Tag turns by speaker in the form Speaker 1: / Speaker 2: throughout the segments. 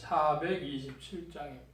Speaker 1: 427장입니다.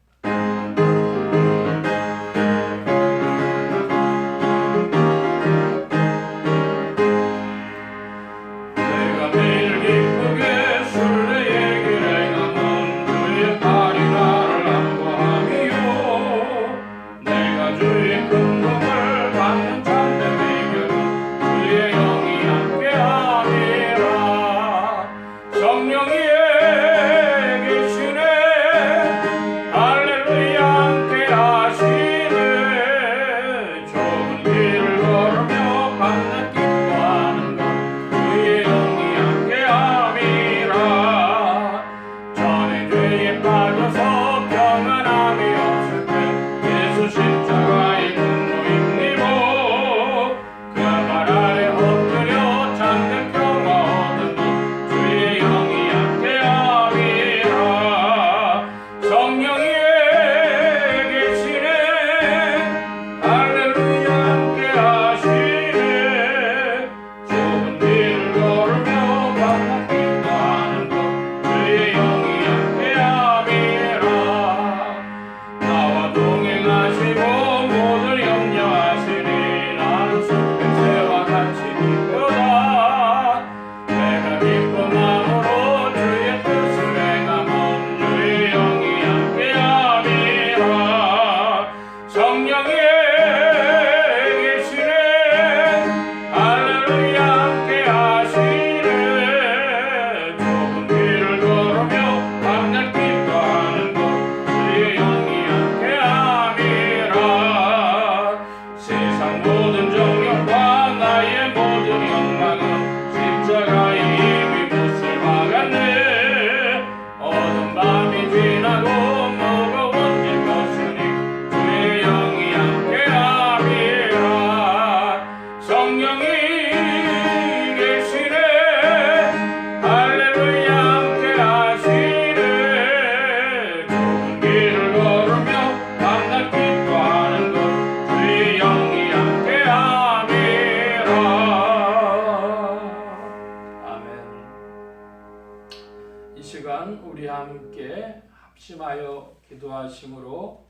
Speaker 1: 우리 함께 합심하여 기도하심으로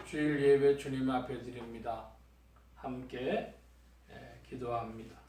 Speaker 1: 주일 예배 주님 앞에 드립니다. 함께 기도합니다.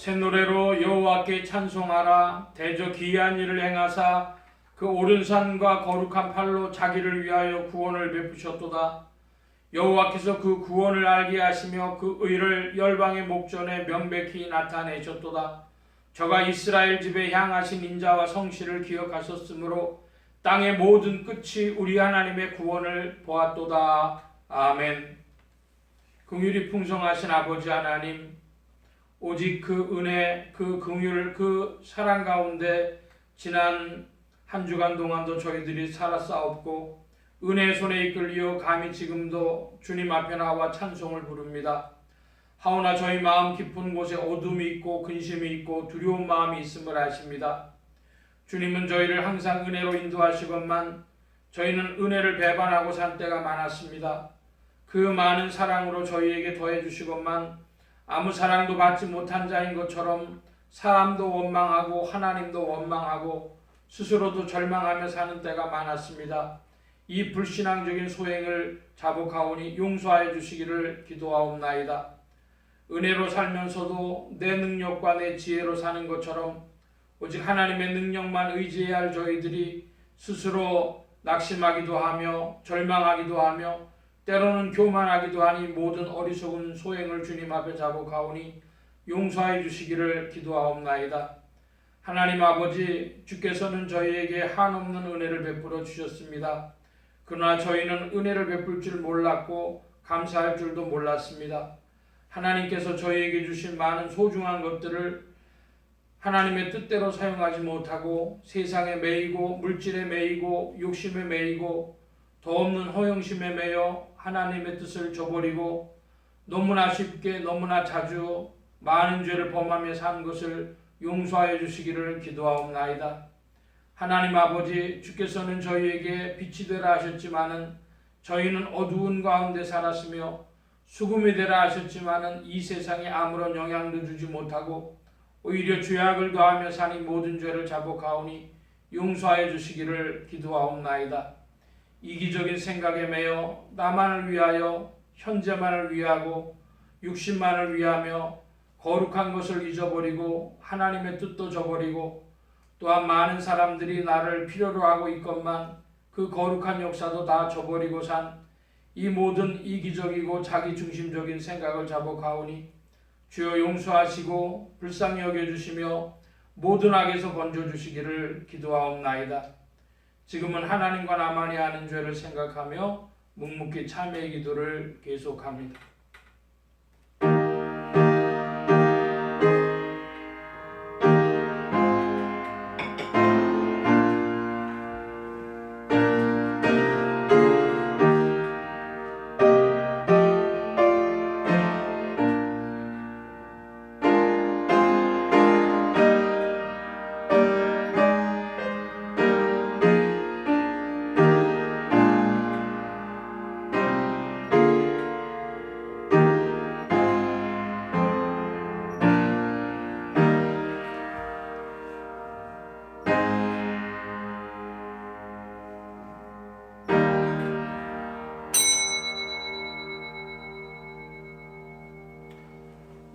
Speaker 1: 새 노래로 여호와께 찬송하라. 대저 기이한 일을 행하사 그 오른 산과 거룩한 팔로 자기를 위하여 구원을 베푸셨도다. 여호와께서 그 구원을 알게 하시며 그 의를 열방의 목전에 명백히 나타내셨도다. 저가 이스라엘 집에 향하신 인자와 성실을 기억하셨으므로 땅의 모든 끝이 우리 하나님의 구원을 보았도다. 아멘. 긍휼이 풍성하신 아버지 하나님, 오직 그 은혜, 그 긍휼, 그 사랑 가운데 지난 한 주간 동안도 저희들이 살았사옵고 은혜의 손에 이끌려 감히 지금도 주님 앞에 나와 찬송을 부릅니다. 하오나 저희 마음 깊은 곳에 어둠이 있고 근심이 있고 두려운 마음이 있음을 아십니다. 주님은 저희를 항상 은혜로 인도하시건만 저희는 은혜를 배반하고 산 때가 많았습니다. 그 많은 사랑으로 저희에게 더해주시건만 아무 사랑도 받지 못한 자인 것처럼 사람도 원망하고 하나님도 원망하고 스스로도 절망하며 사는 때가 많았습니다. 이 불신앙적인 소행을 자복하오니 용서하여 주시기를 기도하옵나이다. 은혜로 살면서도 내 능력과 내 지혜로 사는 것처럼 오직 하나님의 능력만 의지해야 할 저희들이 스스로 낙심하기도 하며 절망하기도 하며 때로는 교만하기도 하니 모든 어리석은 소행을 주님 앞에 자복하오니 용서해 주시기를 기도하옵나이다. 하나님 아버지, 주께서는 저희에게 한없는 은혜를 베풀어 주셨습니다. 그러나 저희는 은혜를 베풀 줄 몰랐고 감사할 줄도 몰랐습니다. 하나님께서 저희에게 주신 많은 소중한 것들을 하나님의 뜻대로 사용하지 못하고 세상에 매이고 물질에 매이고 욕심에 매이고 더 없는 허영심에 매여 하나님의 뜻을 저버리고 너무나 쉽게 너무나 자주 많은 죄를 범하며 산 것을 용서하여 주시기를 기도하옵나이다. 하나님 아버지, 주께서는 저희에게 빛이 되라 하셨지만은 저희는 어두운 가운데 살았으며 수금이 되라 하셨지만은 이 세상에 아무런 영향도 주지 못하고 오히려 죄악을 더하며 사니 모든 죄를 자복하오니 용서하여 주시기를 기도하옵나이다. 이기적인 생각에 매여 나만을 위하여 현재만을 위하고 육신만을 위하며 거룩한 것을 잊어버리고 하나님의 뜻도 저버리고 또한 많은 사람들이 나를 필요로 하고 있건만 그 거룩한 역사도 다 저버리고 산 이 모든 이기적이고 자기중심적인 생각을 자복하오니 주여 용서하시고 불쌍히 여겨주시며 모든 악에서 건져주시기를 기도하옵나이다. 지금은 하나님과 나만이 하는 죄를 생각하며 묵묵히 참회의 기도를 계속합니다.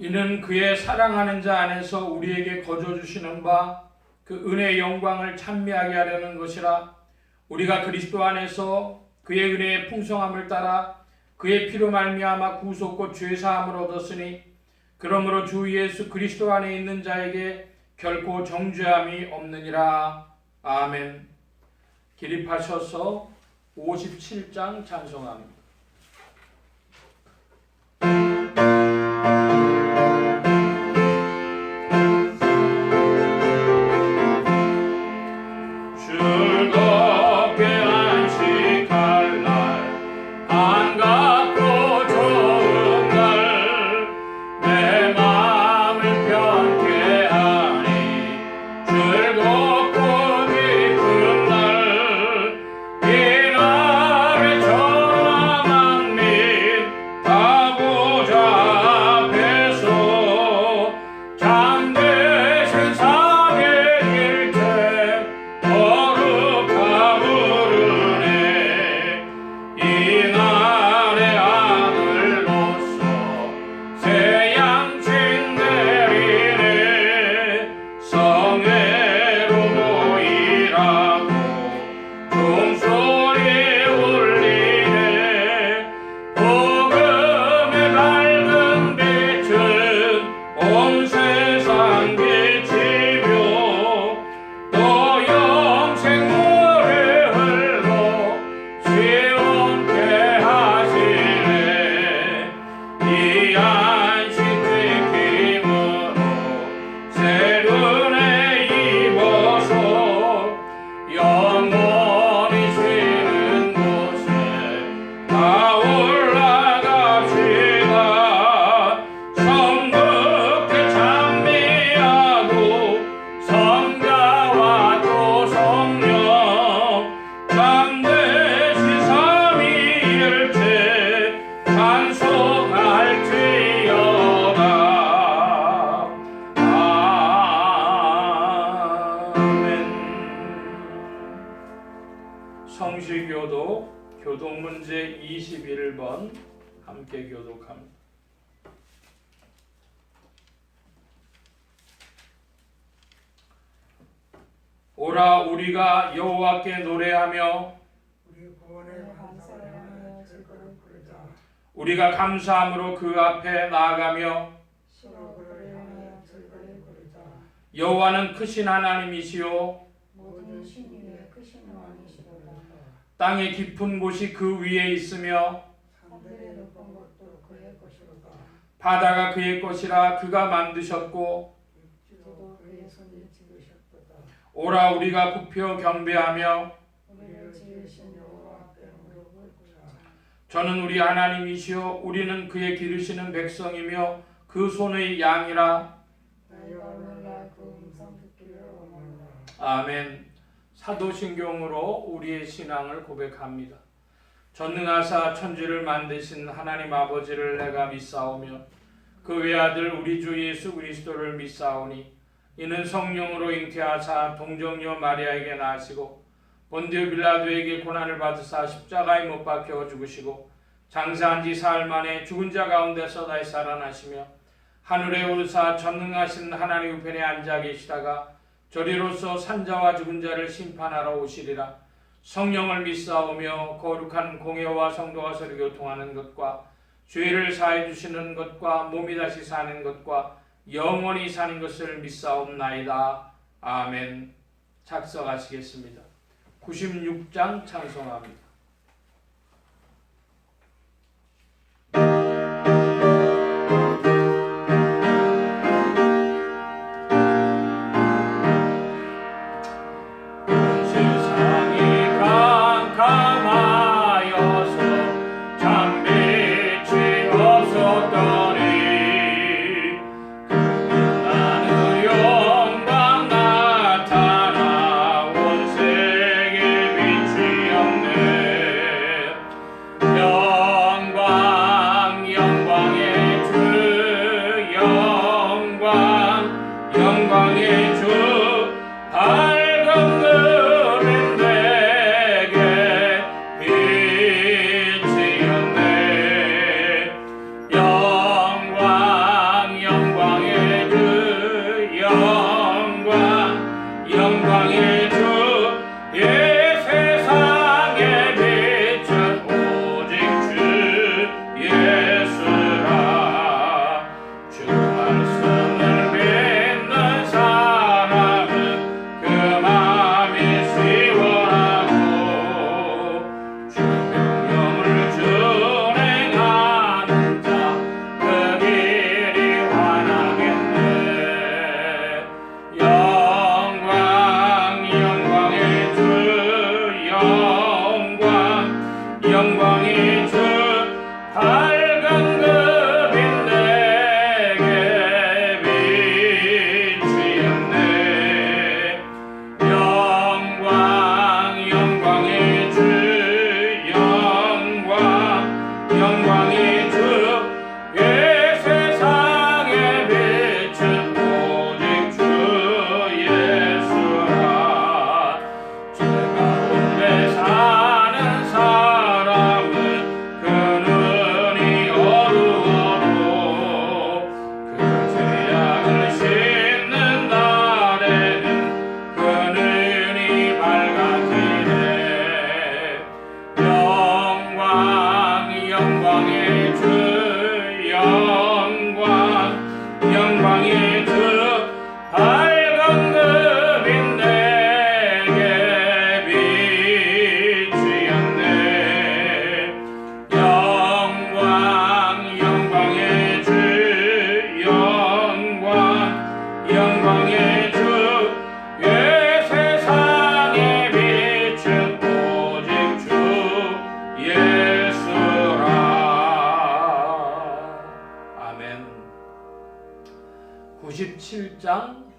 Speaker 1: 이는 그의 사랑하는 자 안에서 우리에게 거저주시는 바 그 은혜의 영광을 찬미하게 하려는 것이라. 우리가 그리스도 안에서 그의 은혜의 풍성함을 따라 그의 피로 말미암아 구속과 죄사함을 얻었으니 그러므로 주 예수 그리스도 안에 있는 자에게 결코 정죄함이 없느니라. 아멘. 기립하셔서 57장 찬송합니다. 성시교독 교독문제 21번 함께 교독합니다. 오라 우리가 여호와께 노래하며 우리가 감사함으로 그 앞에 나아가며 여호와는 크신 하나님이시요 땅의 깊은 곳이 그 위에 있으며 바다가 그의 것이라 그가 만드셨고
Speaker 2: 육지도 그의 손이 지으셨도다.
Speaker 1: 오라 우리가 굽혀 경배하며
Speaker 2: 우리를 지으신 여호와 앞에 무릎을 꿇자.
Speaker 1: 저는 우리 하나님이시요 우리는 그의 기르시는 백성이며 그 손의 양이라.
Speaker 2: 너희가 오늘날 그 음성 듣기를 원하노라.
Speaker 1: 아멘. 사도신경으로 우리의 신앙을 고백합니다. 전능하사 천지를 만드신 하나님 아버지를 내가 믿사오며 그 외아들 우리 주 예수 그리스도를 믿사오니 이는 성령으로 잉태하사 동정녀 마리아에게 나시고 본디오 빌라도에게 고난을 받으사 십자가에 못 박혀 죽으시고 장사한 지 사흘 만에 죽은 자 가운데서 다시 살아나시며 하늘에 오르사 전능하신 하나님 우편에 앉아 계시다가 저리로서 산자와 죽은 자를 심판하러 오시리라. 성령을 믿사오며 거룩한 공회와 성도가 서로 교통하는 것과 죄를 사해 주시는 것과 몸이 다시 사는 것과 영원히 사는 것을 믿사옵나이다. 아멘. 작성하시겠습니다. 96장 찬송합니다.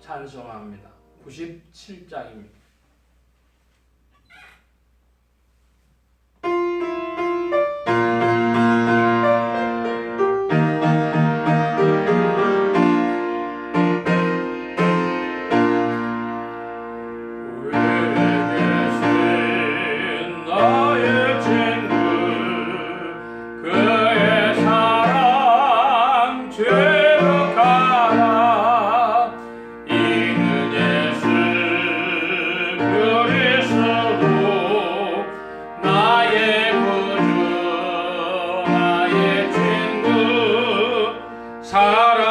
Speaker 1: 찬송합니다. 97장입니다. 사랑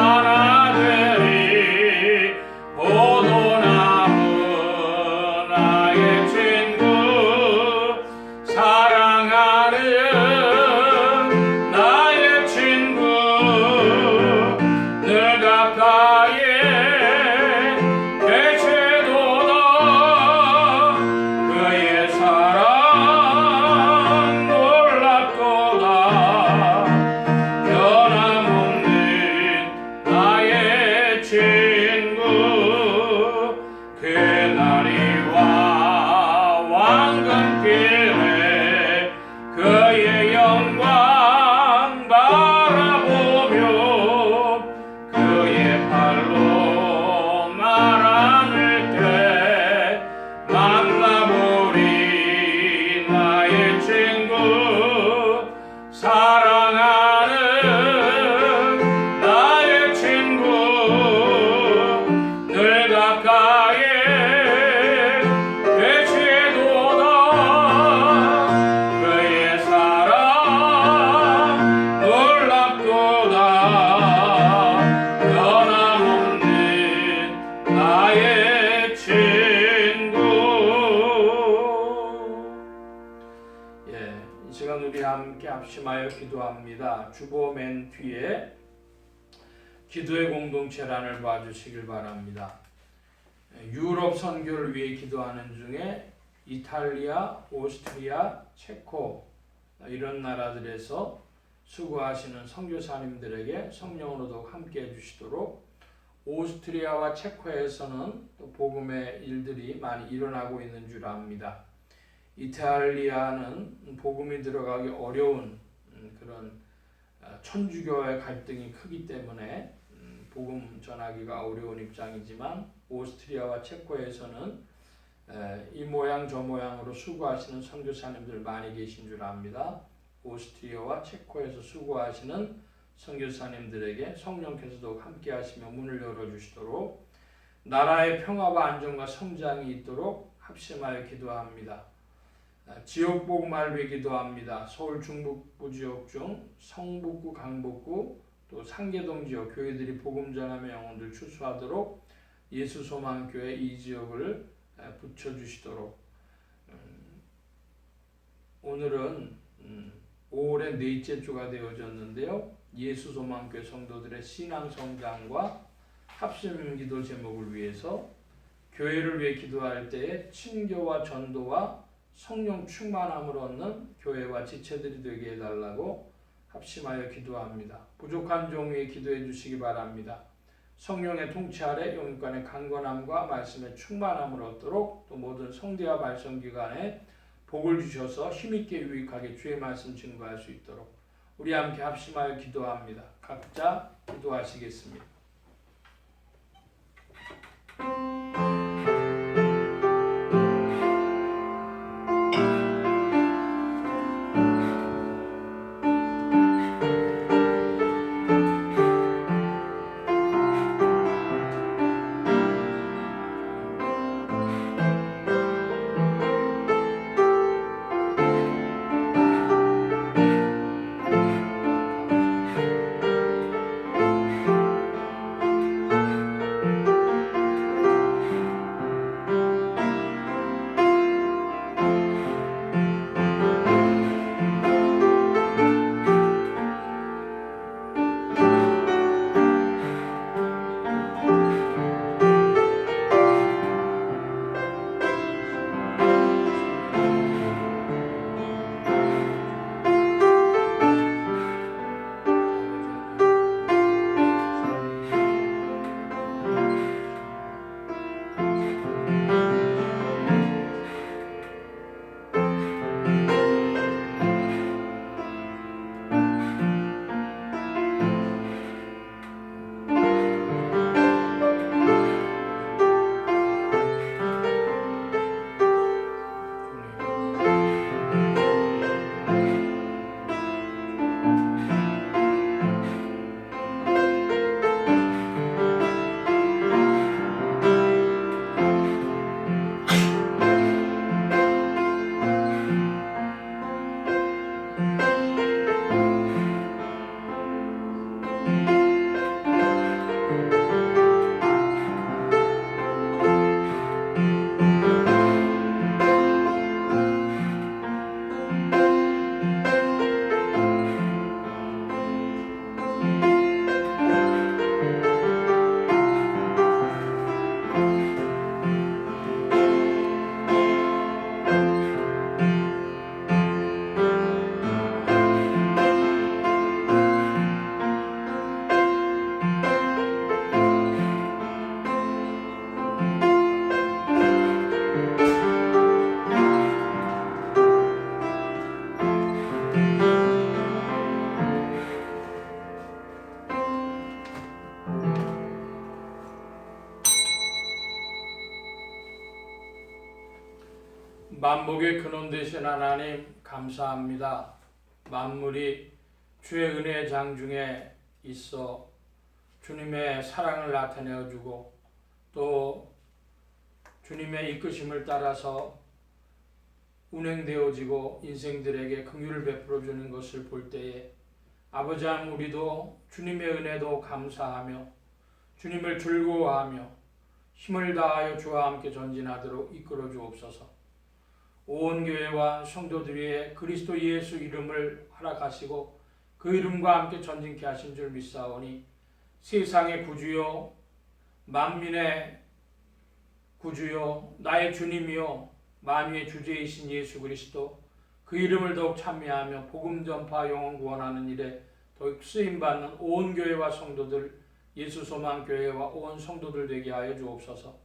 Speaker 1: 하나 되리. 포도나무 나의 친구, 사랑하는 나의 친구, 늘 가까이에 계시도다. 그의 사랑 놀랍도다. 변함없는 나의 친구, 그날이 와 왕근길에 그의 영광 바라보며 그의 팔로 말 안을 때 만나보리. 나의 친구, 사랑하는 나의 친구, 늘 가까이에 계시도다. 그의 사랑 놀랍도다. 변함없는 나의 친구. 이 시간 우리 함께 합심하여 기도합니다. 주보 맨 뒤에 기도의 공동체란을 봐주시길 바랍니다. 유럽 선교를 위해 기도하는 중에 이탈리아, 오스트리아, 체코 이런 나라들에서 수고하시는 선교사님들에게 성령으로도 함께 해주시도록, 오스트리아와 체코에서는 또 복음의 일들이 많이 일어나고 있는 줄 압니다. 이탈리아는 복음이 들어가기 어려운 그런 천주교의 갈등이 크기 때문에 복음 전하기가 어려운 입장이지만, 오스트리아와 체코에서는 이 모양 저 모양으로 수고하시는 선교사님들 많이 계신 줄 압니다. 오스트리아와 체코에서 수고하시는 선교사님들에게 성령께서도 함께 하시며 문을 열어주시도록, 나라의 평화와 안정과 성장이 있도록 합심하여 기도합니다. 지역 복음을 위해 기도합니다. 서울 중북부 지역 중 성북구, 강북구, 또 상계동 지역 교회들이 복음 전하며 영혼들 추수하도록 예수소망교회 이 지역을 붙여주시도록. 오늘은 5월의 넷째 주가 되어졌는데요. 예수소망교회 성도들의 신앙 성장과 합심 기도 제목을 위해서 교회를 위해 기도할 때에 친교와 전도와 성령 충만함을 얻는 교회와 지체들이 되게 해달라고 합심하여 기도합니다. 부족한 종 위에 기도해 주시기 바랍니다. 성령의 통치 아래 영육간의 강건함과 말씀의 충만함을 얻도록, 또 모든 성대와 발성기관에 복을 주셔서 힘있게 유익하게 주의 말씀 증거할 수 있도록 우리 함께 합심하여 기도합니다. 각자 기도하시겠습니다. 만복의 근원 되신 하나님 감사합니다. 만물이 주의 은혜의 장중에 있어 주님의 사랑을 나타내어주고 또 주님의 이끄심을 따라서 운행되어지고 인생들에게 긍휼을 베풀어주는 것을 볼 때에 아버지 하나님 우리도 주님의 은혜도 감사하며 주님을 즐거워하며 힘을 다하여 주와 함께 전진하도록 이끌어 주옵소서. 온 교회와 성도들의 그리스도 예수 이름을 허락하시고 그 이름과 함께 전진케 하신 줄 믿사오니 세상의 구주요 만민의 구주요 나의 주님이요 만유의 주제이신 예수 그리스도 그 이름을 더욱 찬미하며 복음 전파 영혼 구원하는 일에 더욱 쓰임받는 온 교회와 성도들 예수 소망 교회와 온 성도들 되게 하여 주옵소서.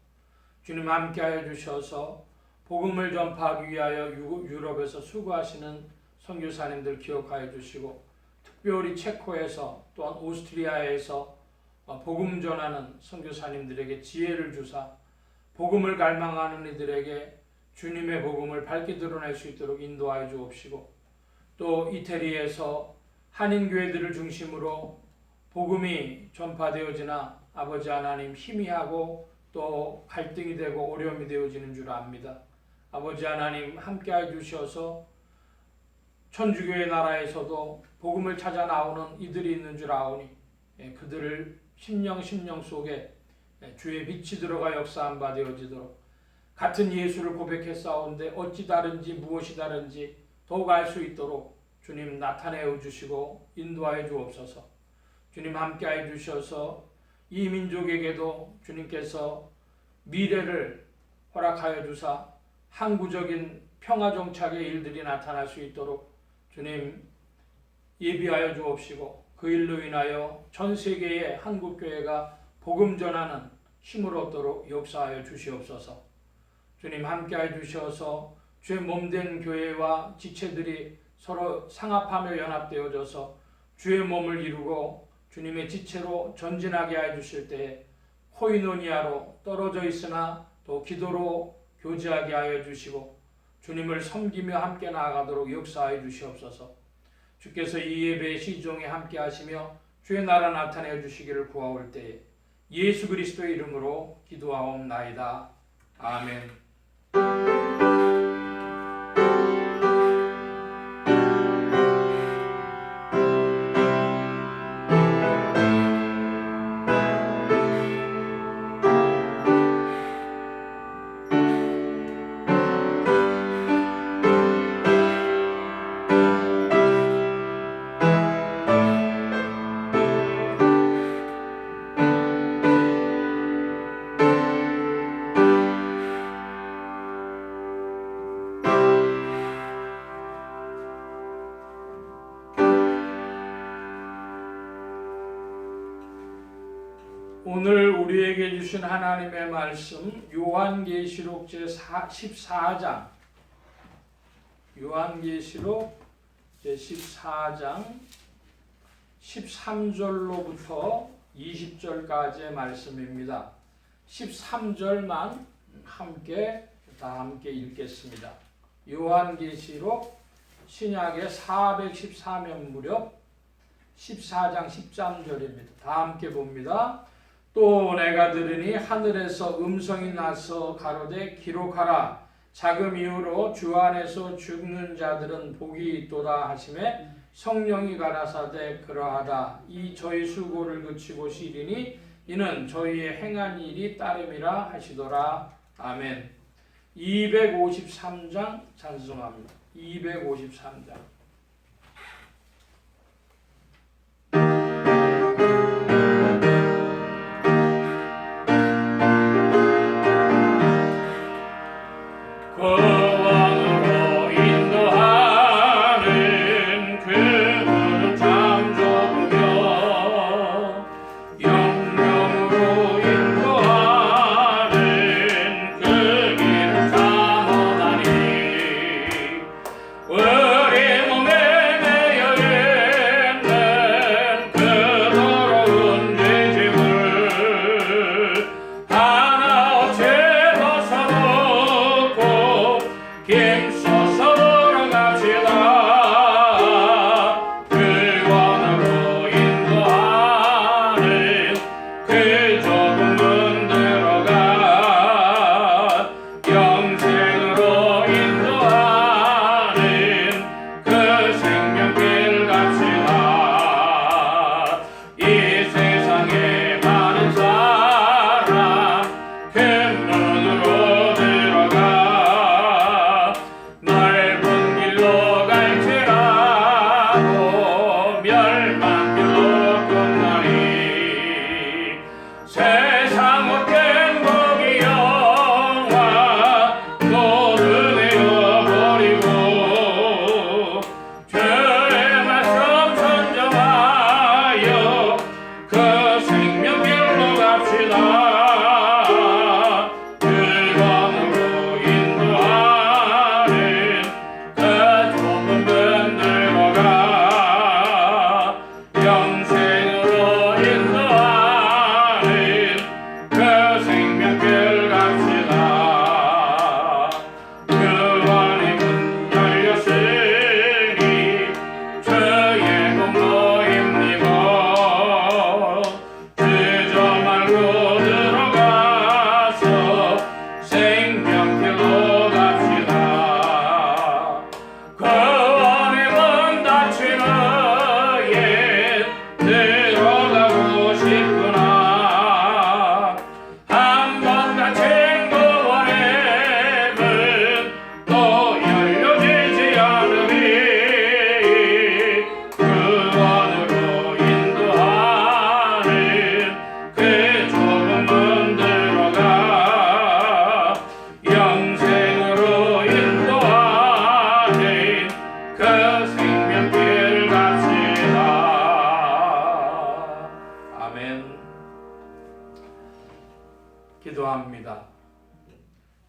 Speaker 1: 주님 함께하여 주셔서 복음을 전파하기 위하여 유럽에서 수고하시는 선교사님들 기억하여 주시고 특별히 체코에서 또한 오스트리아에서 복음 전하는 선교사님들에게 지혜를 주사 복음을 갈망하는 이들에게 주님의 복음을 밝게 드러낼 수 있도록 인도하여 주옵시고 또 이태리에서 한인교회들을 중심으로 복음이 전파되어지나 아버지 하나님 희미하고 또 갈등이 되고 어려움이 되어지는 줄 압니다. 아버지 하나님 함께하여 주셔서 천주교의 나라에서도 복음을 찾아 나오는 이들이 있는 줄 아오니 그들을 심령 속에 주의 빛이 들어가 역사한 바 되어지도록 같은 예수를 고백했사온데 어찌 다른지 무엇이 다른지 더욱 알 수 있도록 주님 나타내어 주시고 인도하여 주옵소서. 주님 함께하여 주셔서 이 민족에게도 주님께서 미래를 허락하여 주사 항구적인 평화정착의 일들이 나타날 수 있도록 주님 예비하여 주옵시고 그 일로 인하여 전 세계의 한국교회가 복음 전하는 힘을 얻도록 역사하여 주시옵소서. 주님 함께하여 주셔서 주의 몸된 교회와 지체들이 서로 상합하며 연합되어져서 주의 몸을 이루고 주님의 지체로 전진하게 하여 주실 때에 코이노니아로 떨어져 있으나 또 기도로 교제하게 하여 주시고 주님을 섬기며 함께 나아가도록 역사하여 주시옵소서. 주께서 이 예배의 시종에 함께 하시며 주의 나라 나타내어 주시기를 구하올 때에 예수 그리스도의 이름으로 기도하옵나이다. 아멘. 오늘 우리에게 주신 하나님의 말씀 요한계시록 제14장 요한계시록 제14장 13절로부터 20절까지의 말씀입니다. 13절만 다 함께 읽겠습니다. 요한계시록 신약의 414면 무렵 14장 13절입니다. 다 함께 봅니다. 또 내가 들으니 하늘에서 음성이 나서 가로되 기록하라. 자금 이후로 주 안에서 죽는 자들은 복이 있도다 하시매 성령이 가라사대 그러하다. 이 저희 수고를 그치고 시리니 이는 저희의 행한 일이 따름이라 하시더라. 아멘. 253장 찬송합니다. 253장.
Speaker 3: 우리
Speaker 1: 그 좁은 문 들어가 영생으로 인도하는 그 생명길 갑시다. 이 세상에 많은 사람 큰 문으로 들어가 넓은 길로 갈지라도 멸망길로 끝나리. 세상 못된 복이 영화 노를 내어버리고 죄의 말씀 선정하여 그 생명길로 갑시다. 즐거움으로 인도하는 그 좁은 문 들어가 영생으로 인도하는 그 생명길 갑시다. 그 안에 문 열렸으니 주의 공로입니다. 주저 말고 들어가서 생명길로 갑시다. 그 안에 문 닫히는 예 들어가고 싶구나. 한 번 닫힌 그 안의 문 또 열려지지 않으리. 그 안으로 인도하는 그 좁은 문 들어가 영생으로 인도하는 그 생명길 갑시다. 아멘. 기도합니다.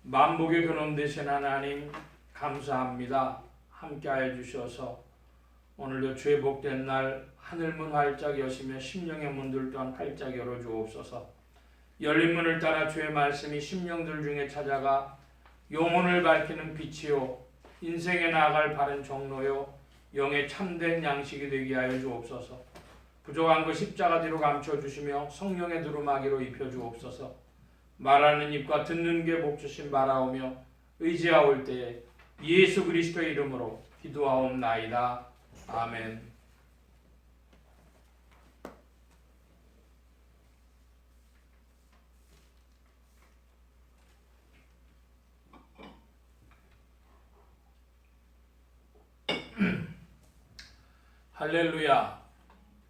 Speaker 1: 만복의 근원 되신 하나님 감사합니다. 함께하여 주셔서 오늘도 주의 복된 날 하늘문 활짝 여시며 심령의 문들 또한 활짝 열어주옵소서. 열린 문을 따라 주의 말씀이 심령들 중에 찾아가 영혼을 밝히는 빛이요 인생에 나아갈 바른 정로요 영의 참된 양식이 되게 하여 주옵소서. 부족한 것 십자가 뒤로 감춰주시며 성령의 두루마기로 입혀주옵소서. 말하는 입과 듣는 귀에 복 주신 바라오며 의지하올 때에 예수 그리스도의 이름으로 기도하옵나이다. 아멘. 할렐루야.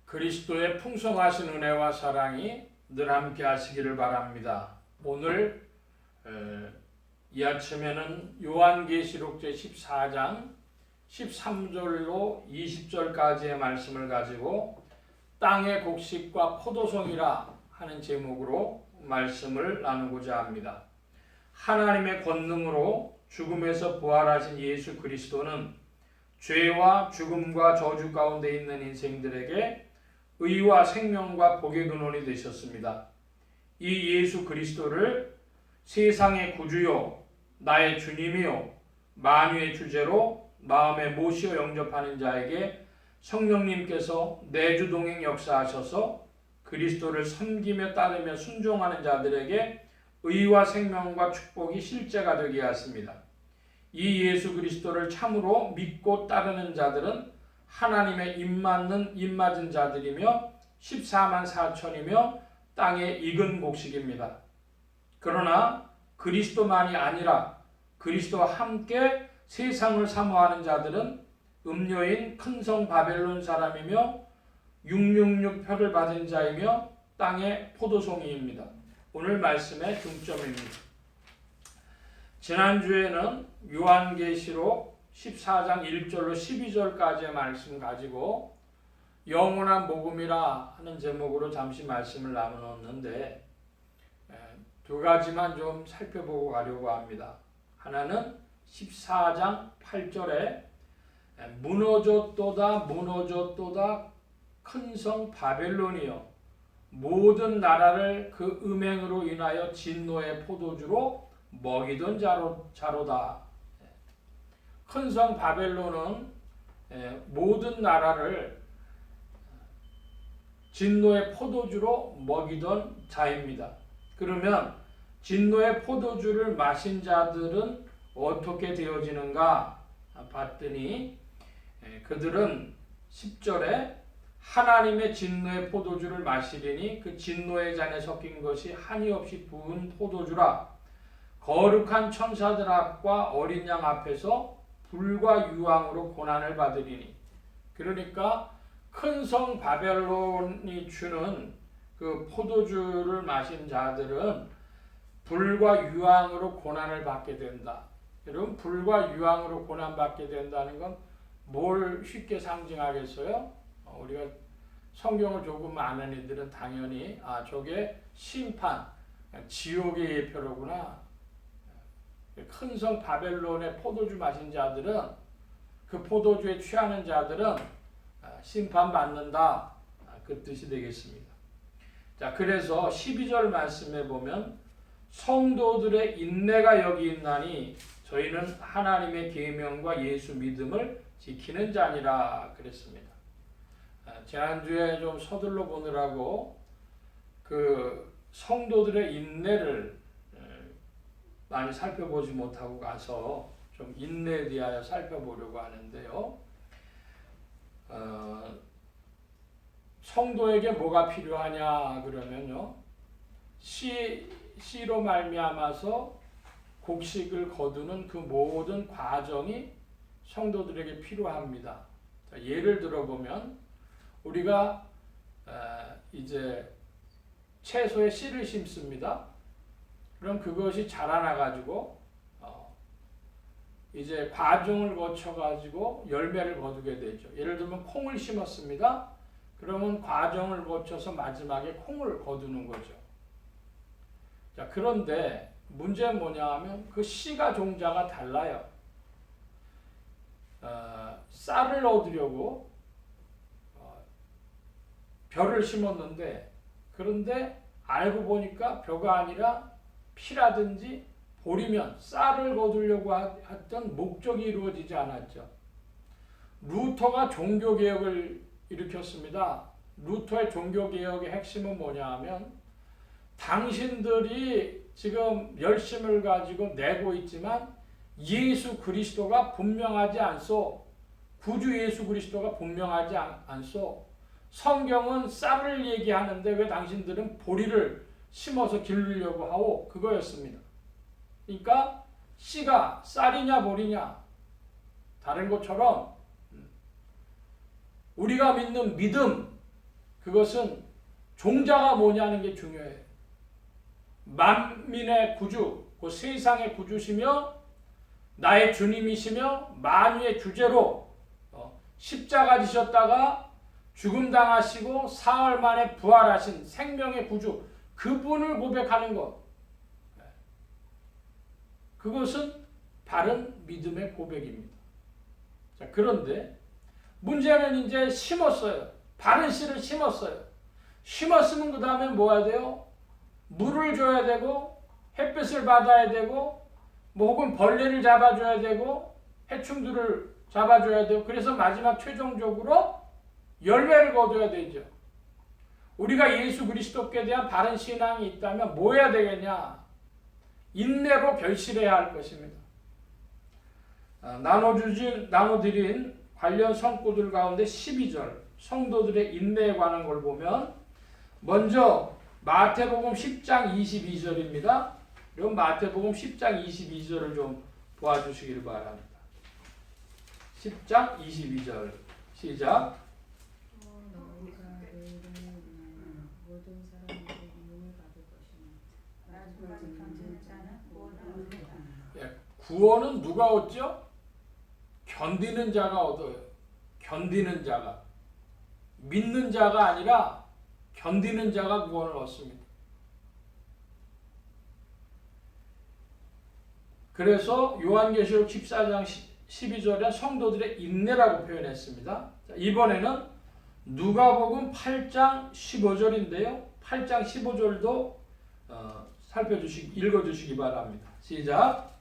Speaker 1: 그리스도의 풍성하신 은혜와 사랑이 늘 함께 하시기를 바랍니다. 오늘 이 아침에는 요한계시록 제14장 13절로 20절까지의 말씀을 가지고 땅의 곡식과 포도송이라 하는 제목으로 말씀을 나누고자 합니다. 하나님의 권능으로 죽음에서 부활하신 예수 그리스도는 죄와 죽음과 저주 가운데 있는 인생들에게 의와 생명과 복의 근원이 되셨습니다. 이 예수 그리스도를 세상의 구주요 나의 주님이요 만유의 주제로 마음에 모시어 영접하는 자에게 성령님께서 내주동행 역사하셔서 그리스도를 섬기며 따르며 순종하는 자들에게 의와 생명과 축복이 실제가 되게 하십니다. 이 예수 그리스도를 참으로 믿고 따르는 자들은 하나님의 입맞은 자들이며 14만 4천이며 땅의 익은 곡식입니다. 그러나 그리스도만이 아니라 그리스도와 함께 세상을 사모하는 자들은 음료인 큰 성 바벨론 사람이며 666표를 받은 자이며 땅의 포도송이입니다. 오늘 말씀의 중점입니다. 지난주에는 요한계시록 14장 1절로 12절까지의 말씀 가지고 영원한 복음이라 하는 제목으로 잠시 말씀을 나누었는데 두 가지만 좀 살펴보고 가려고 합니다. 하나는 14장 8절에 무너졌도다 무너졌도다 큰 성 바벨론이여 모든 나라를 그 음행으로 인하여 진노의 포도주로 먹이던 자로다. 큰 성 바벨론은 모든 나라를 진노의 포도주로 먹이던 자입니다. 그러면 진노의 포도주를 마신 자들은 어떻게 되어지는가 봤더니 그들은 10절에 하나님의 진노의 포도주를 마시리니 그 진노의 잔에 섞인 것이 한이 없이 부은 포도주라. 거룩한 천사들 앞과 어린 양 앞에서 불과 유황으로 고난을 받으리니. 그러니까 큰 성 바벨론이 주는 그 포도주를 마신 자들은 불과 유황으로 고난을 받게 된다. 여러분, 불과 유황으로 고난받게 된다는 건 뭘 쉽게 상징하겠어요? 우리가 성경을 조금 아는 이들은 당연히 저게 심판, 지옥의 예표로구나. 큰 성 바벨론의 포도주 마신 자들은, 그 포도주에 취하는 자들은 심판받는다, 그 뜻이 되겠습니다. 자, 그래서 12절 말씀에 보면 성도들의 인내가 여기 있나니 저희는 하나님의 계명과 예수 믿음을 지키는 자니라 그랬습니다. 지난주에 좀 서둘러 보느라고 그 성도들의 인내를 많이 살펴보지 못하고 가서 좀 인내에 대하여 살펴보려고 하는데요. 성도에게 뭐가 필요하냐 그러면요, 씨로 말미암아서 곡식을 거두는 그 모든 과정이 성도들에게 필요합니다. 자, 예를 들어보면 우리가 이제 채소에 씨를 심습니다. 그럼 그것이 자라나가지고 이제 과정을 거쳐가지고 열매를 거두게 되죠. 예를 들면 콩을 심었습니다. 그러면 과정을 거쳐서 마지막에 콩을 거두는 거죠. 자, 그런데 문제는 뭐냐 하면 그 씨가 종자가 달라요. 쌀을 얻으려고 벼를 심었는데, 그런데 알고 보니까 벼가 아니라 피라든지 보리면 쌀을 거두려고 했던 목적이 이루어지지 않았죠. 루터가 종교개혁을 일으켰습니다. 루터의 종교개혁의 핵심은 뭐냐 하면 당신들이 지금 열심을 가지고 내고 있지만 예수 그리스도가 분명하지 않소. 구주 예수 그리스도가 분명하지 않소. 성경은 쌀을 얘기하는데 왜 당신들은 보리를 심어서 기르려고 하오? 그거였습니다. 그러니까 씨가 쌀이냐 보리냐 다른 것처럼 우리가 믿는 믿음, 그것은 종자가 뭐냐는 게 중요해요. 만민의 구주, 그 세상의 구주시며 나의 주님이시며 만유의 주제로 십자가 지셨다가 죽음 당하시고 사흘 만에 부활하신 생명의 구주, 그분을 고백하는 것, 그것은 바른 믿음의 고백입니다. 자, 그런데 문제는 이제 심었어요. 바른 씨를 심었어요. 심었으면 그 다음에 뭐 해야 돼요? 물을 줘야 되고 햇빛을 받아야 되고 뭐 혹은 벌레를 잡아줘야 되고 해충들을 잡아줘야 되고, 그래서 마지막 최종적으로 열매를 거둬야 되죠. 우리가 예수 그리스도께 대한 바른 신앙이 있다면 뭐 해야 되겠냐? 인내로 결실해야 할 것입니다. 나눠드린 관련 성구들 가운데 12절 성도들의 인내에 관한 걸 보면 먼저 마태복음 10장 22절입니다. 그럼 마태복음 10장 22절을 좀 보아주시길 바랍니다. 10장 22절 시작.
Speaker 2: 모든 사람들이 임금을 받을 것이니
Speaker 1: 구원은 누가 얻죠? 견디는 자가 얻어요. 견디는 자가. 믿는 자가 아니라 견디는 자가 구원을 얻습니다. 그래서 요한계시록 14장 12절에 성도들의 인내라고 표현했습니다. 자, 이번에는 누가복음 8장 15절인데요. 8장 15절도 읽어주시기 바랍니다. 시작.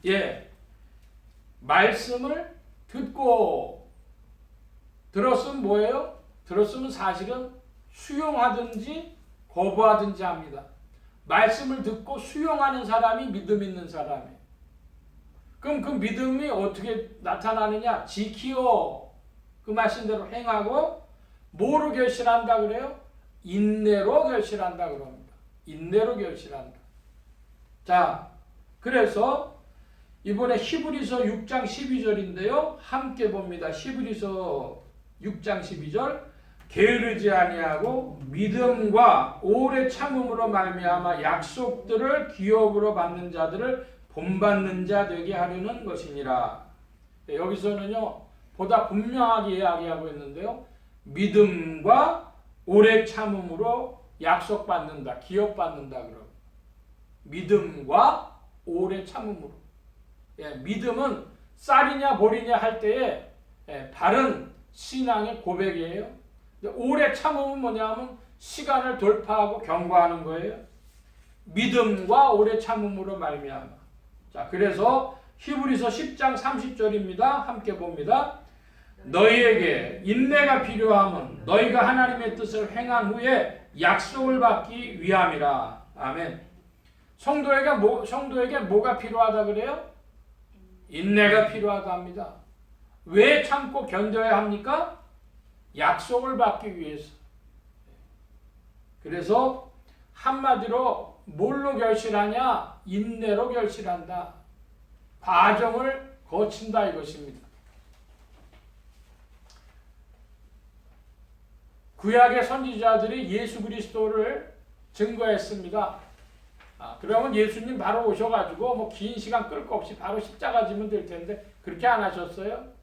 Speaker 1: 예, 말씀을 듣고 들었으면 뭐예요? 들었으면 사실은 수용하든지 거부하든지 합니다. 말씀을 듣고 수용하는 사람이 믿음 있는 사람이에요. 그럼 그 믿음이 어떻게 나타나느냐? 지키어 그 말씀대로 행하고 뭐로 결실한다 그래요? 인내로 결실한다 그럽니다. 인내로 결실한다. 자, 그래서 이번에 히브리서 6장 12절인데요. 함께 봅니다. 히브리서 6장 12절. 게으르지 아니하고 믿음과 오래 참음으로 말미암아 약속들을 기업으로 받는 자들을 본받는 자 되게 하려는 것이니라. 여기서는요, 보다 분명하게 이야기하고 있는데요. 믿음과 오래 참음으로 약속받는다, 기업받는다 그러고. 믿음과 오래 참음으로. 믿음은 쌀이냐 보리냐 할 때에 바른 신앙의 고백이에요. 오래 참음은 뭐냐면 시간을 돌파하고 경과하는 거예요. 믿음과 오래 참음으로 말미암아. 자, 그래서 히브리서 10장 30절입니다. 함께 봅니다. 너희에게 인내가 필요함은 너희가 하나님의 뜻을 행한 후에 약속을 받기 위함이라. 아멘. 성도에게 뭐가 필요하다 그래요? 인내가 필요하다 합니다. 왜 참고 견뎌야 합니까? 약속을 받기 위해서. 그래서 한마디로 뭘로 결실하냐? 인내로 결실한다. 과정을 거친다 이것입니다. 구약의 선지자들이 예수 그리스도를 증거했습니다. 그러면 예수님 바로 오셔가지고 뭐 긴 시간 끌 거 없이 바로 십자가 지면 될 텐데 그렇게 안 하셨어요?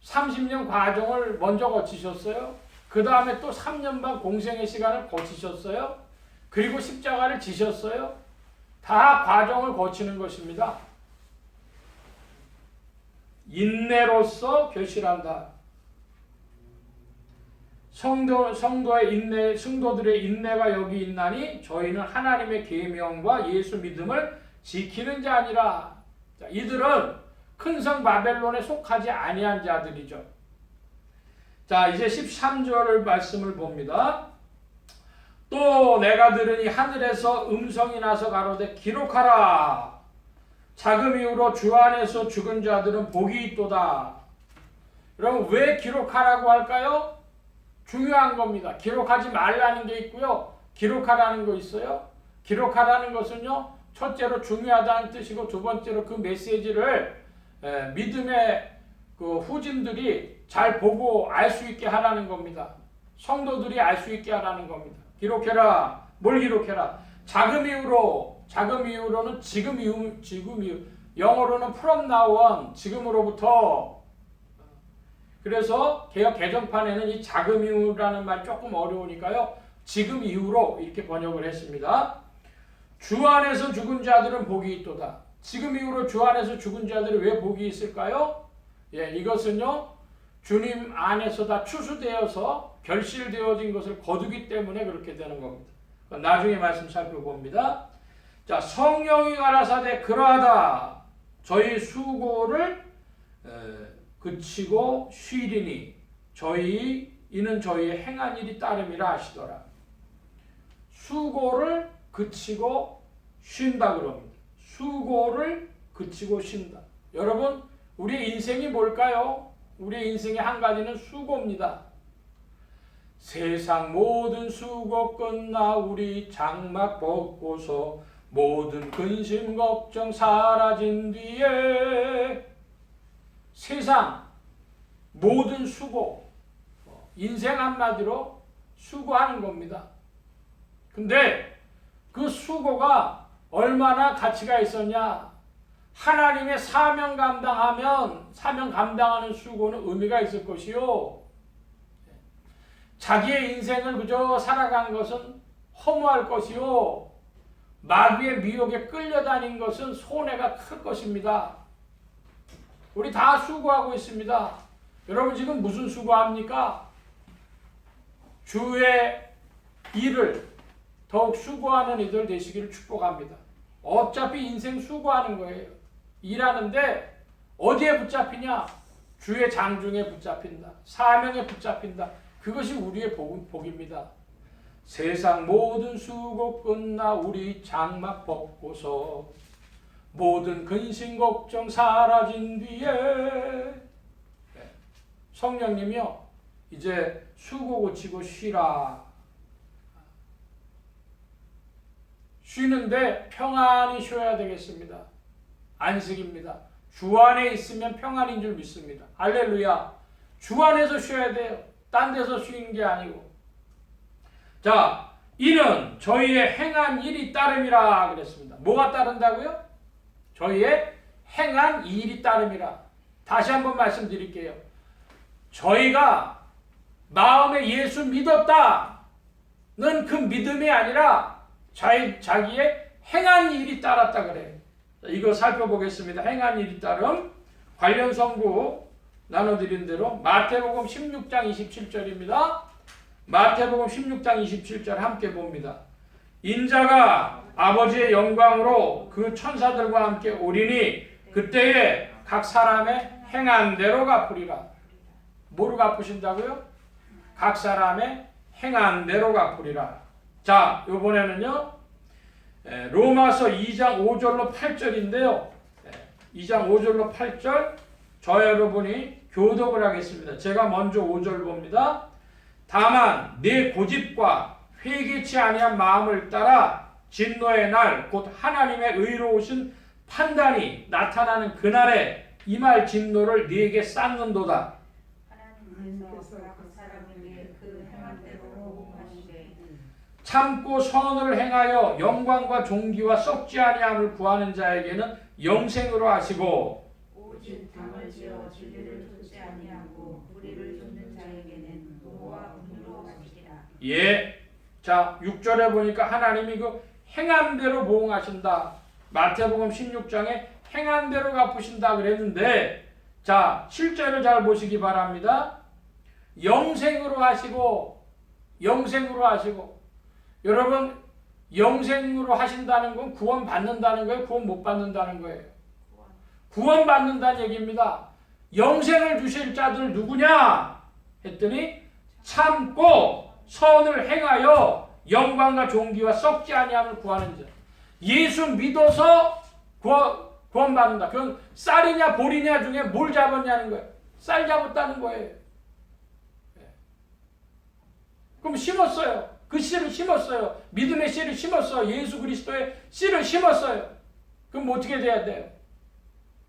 Speaker 1: 30년 과정을 먼저 거치셨어요. 그 다음에 또 3년 반 공생의 시간을 거치셨어요. 그리고 십자가를 지셨어요. 다 과정을 거치는 것입니다. 인내로서 결실한다. 성도의 인내, 성도들의 인내가 여기 있나니 저희는 하나님의 계명과 예수 믿음을 지키는 자니라. 자, 이들은 큰 성 바벨론에 속하지 아니한 자들이죠. 자, 이제 13절 말씀을 봅니다. 또 내가 들으니 하늘에서 음성이 나서 가로되 기록하라. 자금 이후로 주 안에서 죽은 자들은 복이 있도다. 여러분 왜 기록하라고 할까요? 중요한 겁니다. 기록하지 말라는 게 있고요. 기록하라는 거 있어요. 기록하라는 것은요. 첫째로 중요하다는 뜻이고 두 번째로 그 메시지를 믿음의 그 후진들이 잘 보고 알 수 있게 하라는 겁니다. 성도들이 알 수 있게 하라는 겁니다. 기록해라. 뭘 기록해라? 자금 이후로는 지금 이후. 영어로는 from now on, 지금으로부터. 그래서 개역 개정판에는 이 자금 이후라는 말 조금 어려우니까요. 지금 이후로 이렇게 번역을 했습니다. 주 안에서 죽은 자들은 복이 있도다. 지금 이후로 주 안에서 죽은 자들이 왜 복이 있을까요? 이것은요. 주님 안에서 다 추수되어서 결실되어진 것을 거두기 때문에 그렇게 되는 겁니다. 나중에 말씀 살펴봅니다. 자, 성령이 가라사대 그러하다. 저희 수고를 그치고 쉬리니 이는 저희의 행한 일이 따름이라 하시더라. 수고를 그치고 쉰다 그럽니다. 수고를 그치고 쉰다. 여러분, 우리 인생이 뭘까요? 우리 인생의 한 가지는 수고입니다. 세상 모든 수고 끝나 우리 장막 벗고서 모든 근심 걱정 사라진 뒤에 세상 모든 수고, 인생 한마디로 수고하는 겁니다. 근데 그 수고가 얼마나 가치가 있었냐? 하나님의 사명 감당하는 수고는 의미가 있을 것이요. 자기의 인생을 그저 살아간 것은 허무할 것이요. 마귀의 미혹에 끌려다닌 것은 손해가 클 것입니다. 우리 다 수고하고 있습니다. 여러분 지금 무슨 수고합니까? 주의 일을 더욱 수고하는 이들 되시기를 축복합니다. 어차피 인생 수고하는 거예요. 일하는데 어디에 붙잡히냐? 주의 장중에 붙잡힌다. 사명에 붙잡힌다. 그것이 우리의 복입니다. 세상 모든 수고 끝나 우리 장막 벗고서 모든 근심 걱정 사라진 뒤에 성령님이요 이제 수고 고치고 쉬라. 쉬는데 평안히 쉬어야 되겠습니다. 안식입니다. 주 안에 있으면 평안인 줄 믿습니다. 할렐루야. 주 안에서 쉬어야 돼요. 딴 데서 쉬는 게 아니고. 자, 이는 저희의 행한 일이 따름이라 그랬습니다. 뭐가 따른다고요? 저희의 행한 일이 따름이라. 다시 한번 말씀드릴게요. 저희가 마음에 예수 믿었다는 그 믿음이 아니라 자기의 행한 일이 따랐다 그래요. 이거 살펴보겠습니다. 행한 일이 따름 관련 성구 나눠드린 대로 마태복음 16장 27절입니다. 마태복음 16장 27절 함께 봅니다. 인자가 아버지의 영광으로 그 천사들과 함께 오리니 그때에 각 사람의 행한 대로 갚으리라. 뭐로 갚으신다고요? 각 사람의 행한 대로 갚으리라. 자, 이번에는요 로마서 2장 5절로 8절인데요 2장 5절로 8절 저 여러분이 교독을 하겠습니다. 제가 먼저 5절 봅니다. 다만 내 고집과 회개치 아니한 마음을 따라 진노의 날 곧 하나님의 의로우신 판단이 나타나는 그날에 임할 진노를 네게 쌓는도다.
Speaker 3: 하나님께서 각 사람에게 그 행한 대로 보응하시되
Speaker 1: 참고 선을 행하여 영광과 존귀와 썩지 아니함을 구하는 자에게는 영생으로 하시고
Speaker 3: 오직 당을 지어 진리를 좇지 아니하고 우리를 좇는 자에게는 노와 분노로 하시리라.
Speaker 1: 예. 자, 6절에 보니까 하나님이 그 행한 대로 보응하신다. 마태복음 16장에 행한 대로 갚으신다 그랬는데 자, 7절을 잘 보시기 바랍니다. 영생으로 하시고 영생으로 하시고 여러분 영생으로 하신다는 건 구원 받는다는 거예요? 구원 못 받는다는 거예요? 구원 받는다는 얘기입니다. 영생을 주실 자들 누구냐? 했더니 참고 선을 행하여 영광과 존귀와 썩지 아니함을 구하는 자. 예수 믿어서 구원 받는다. 그건 쌀이냐 보리냐 중에 뭘 잡았냐는 거예요. 쌀 잡았다는 거예요. 그럼 심었어요. 그 씨를 심었어요. 믿음의 씨를 심었어요. 예수 그리스도의 씨를 심었어요. 그럼 어떻게 돼야 돼요?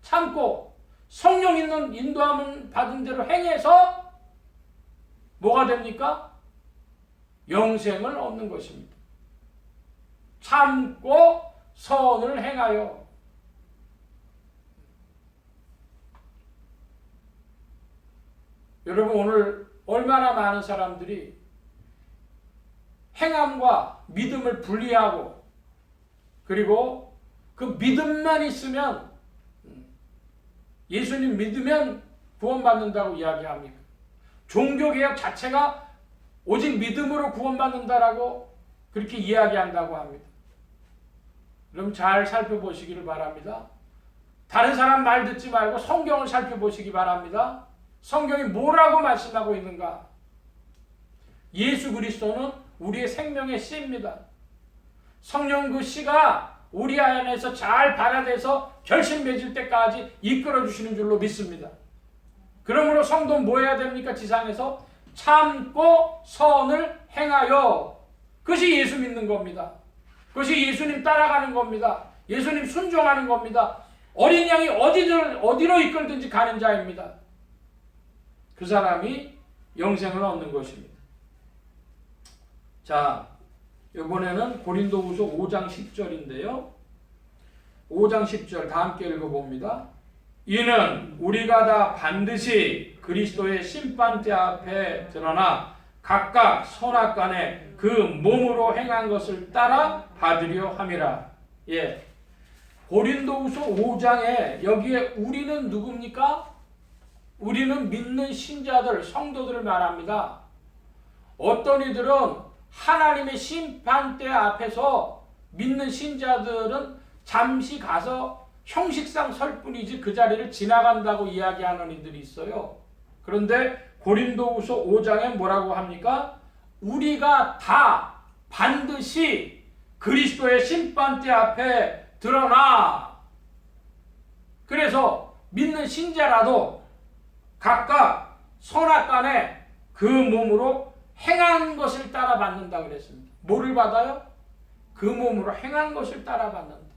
Speaker 1: 참고 성령 있는 인도함을 받은 대로 행해서 뭐가 됩니까? 영생을 얻는 것입니다. 참고 선을 행하여. 여러분 오늘 얼마나 많은 사람들이 행함과 믿음을 분리하고 그리고 그 믿음만 있으면 예수님 믿으면 구원받는다고 이야기합니다. 종교개혁 자체가 오직 믿음으로 구원받는다라고 그렇게 이야기한다고 합니다. 그럼 잘 살펴보시기를 바랍니다. 다른 사람 말 듣지 말고 성경을 살펴보시기 바랍니다. 성경이 뭐라고 말씀하고 있는가? 예수 그리스도는 우리의 생명의 씨입니다. 성령 그 씨가 우리 안에서 잘 발화돼서 결심 맺을 때까지 이끌어 주시는 줄로 믿습니다. 그러므로 성도는 뭐 해야 됩니까? 지상에서 참고 선을 행하여. 그것이 예수 믿는 겁니다. 그것이 예수님 따라가는 겁니다. 예수님 순종하는 겁니다. 어린 양이 어디로 이끌든지 가는 자입니다. 그 사람이 영생을 얻는 것입니다. 자, 이번에는 고린도후서 5장 10절인데요. 5장 10절 다 함께 읽어봅니다. 이는 우리가 다 반드시 그리스도의 심판대 앞에 드러나 각각 선악간에 그 몸으로 행한 것을 따라 받으려 함이라. 예. 고린도후서 5장에 여기에 우리는 누굽니까? 우리는 믿는 신자들, 성도들을 말합니다. 어떤 이들은 하나님의 심판대 앞에서 믿는 신자들은 잠시 가서 형식상 설 뿐이지 그 자리를 지나간다고 이야기하는 이들이 있어요. 그런데 고린도후서 5장에 뭐라고 합니까? 우리가 다 반드시 그리스도의 심판대 앞에 드러나. 그래서 믿는 신자라도 각각 선악간에 그 몸으로 행한 것을 따라 받는다 그랬습니다. 뭐를 받아요? 그 몸으로 행한 것을 따라 받는다.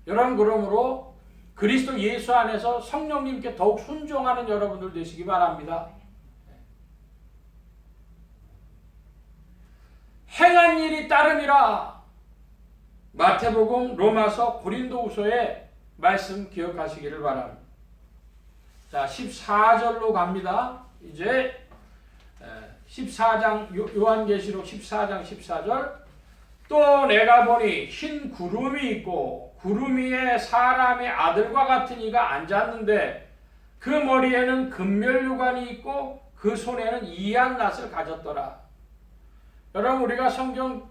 Speaker 1: 여러분, 그러므로 그리스도 예수 안에서 성령님께 더욱 순종하는 여러분들 되시기 바랍니다. 행한 일이 따름이라. 마태복음, 로마서, 고린도후서의 말씀 기억하시기를 바랍니다. 자, 14절로 갑니다. 이제 14장, 요한계시록 14장 14절. 또 내가 보니 흰 구름이 있고 구름 위에 사람의 아들과 같은 이가 앉았는데 그 머리에는 금멸유관이 있고 그 손에는 이한 낫을 가졌더라. 여러분, 우리가 성경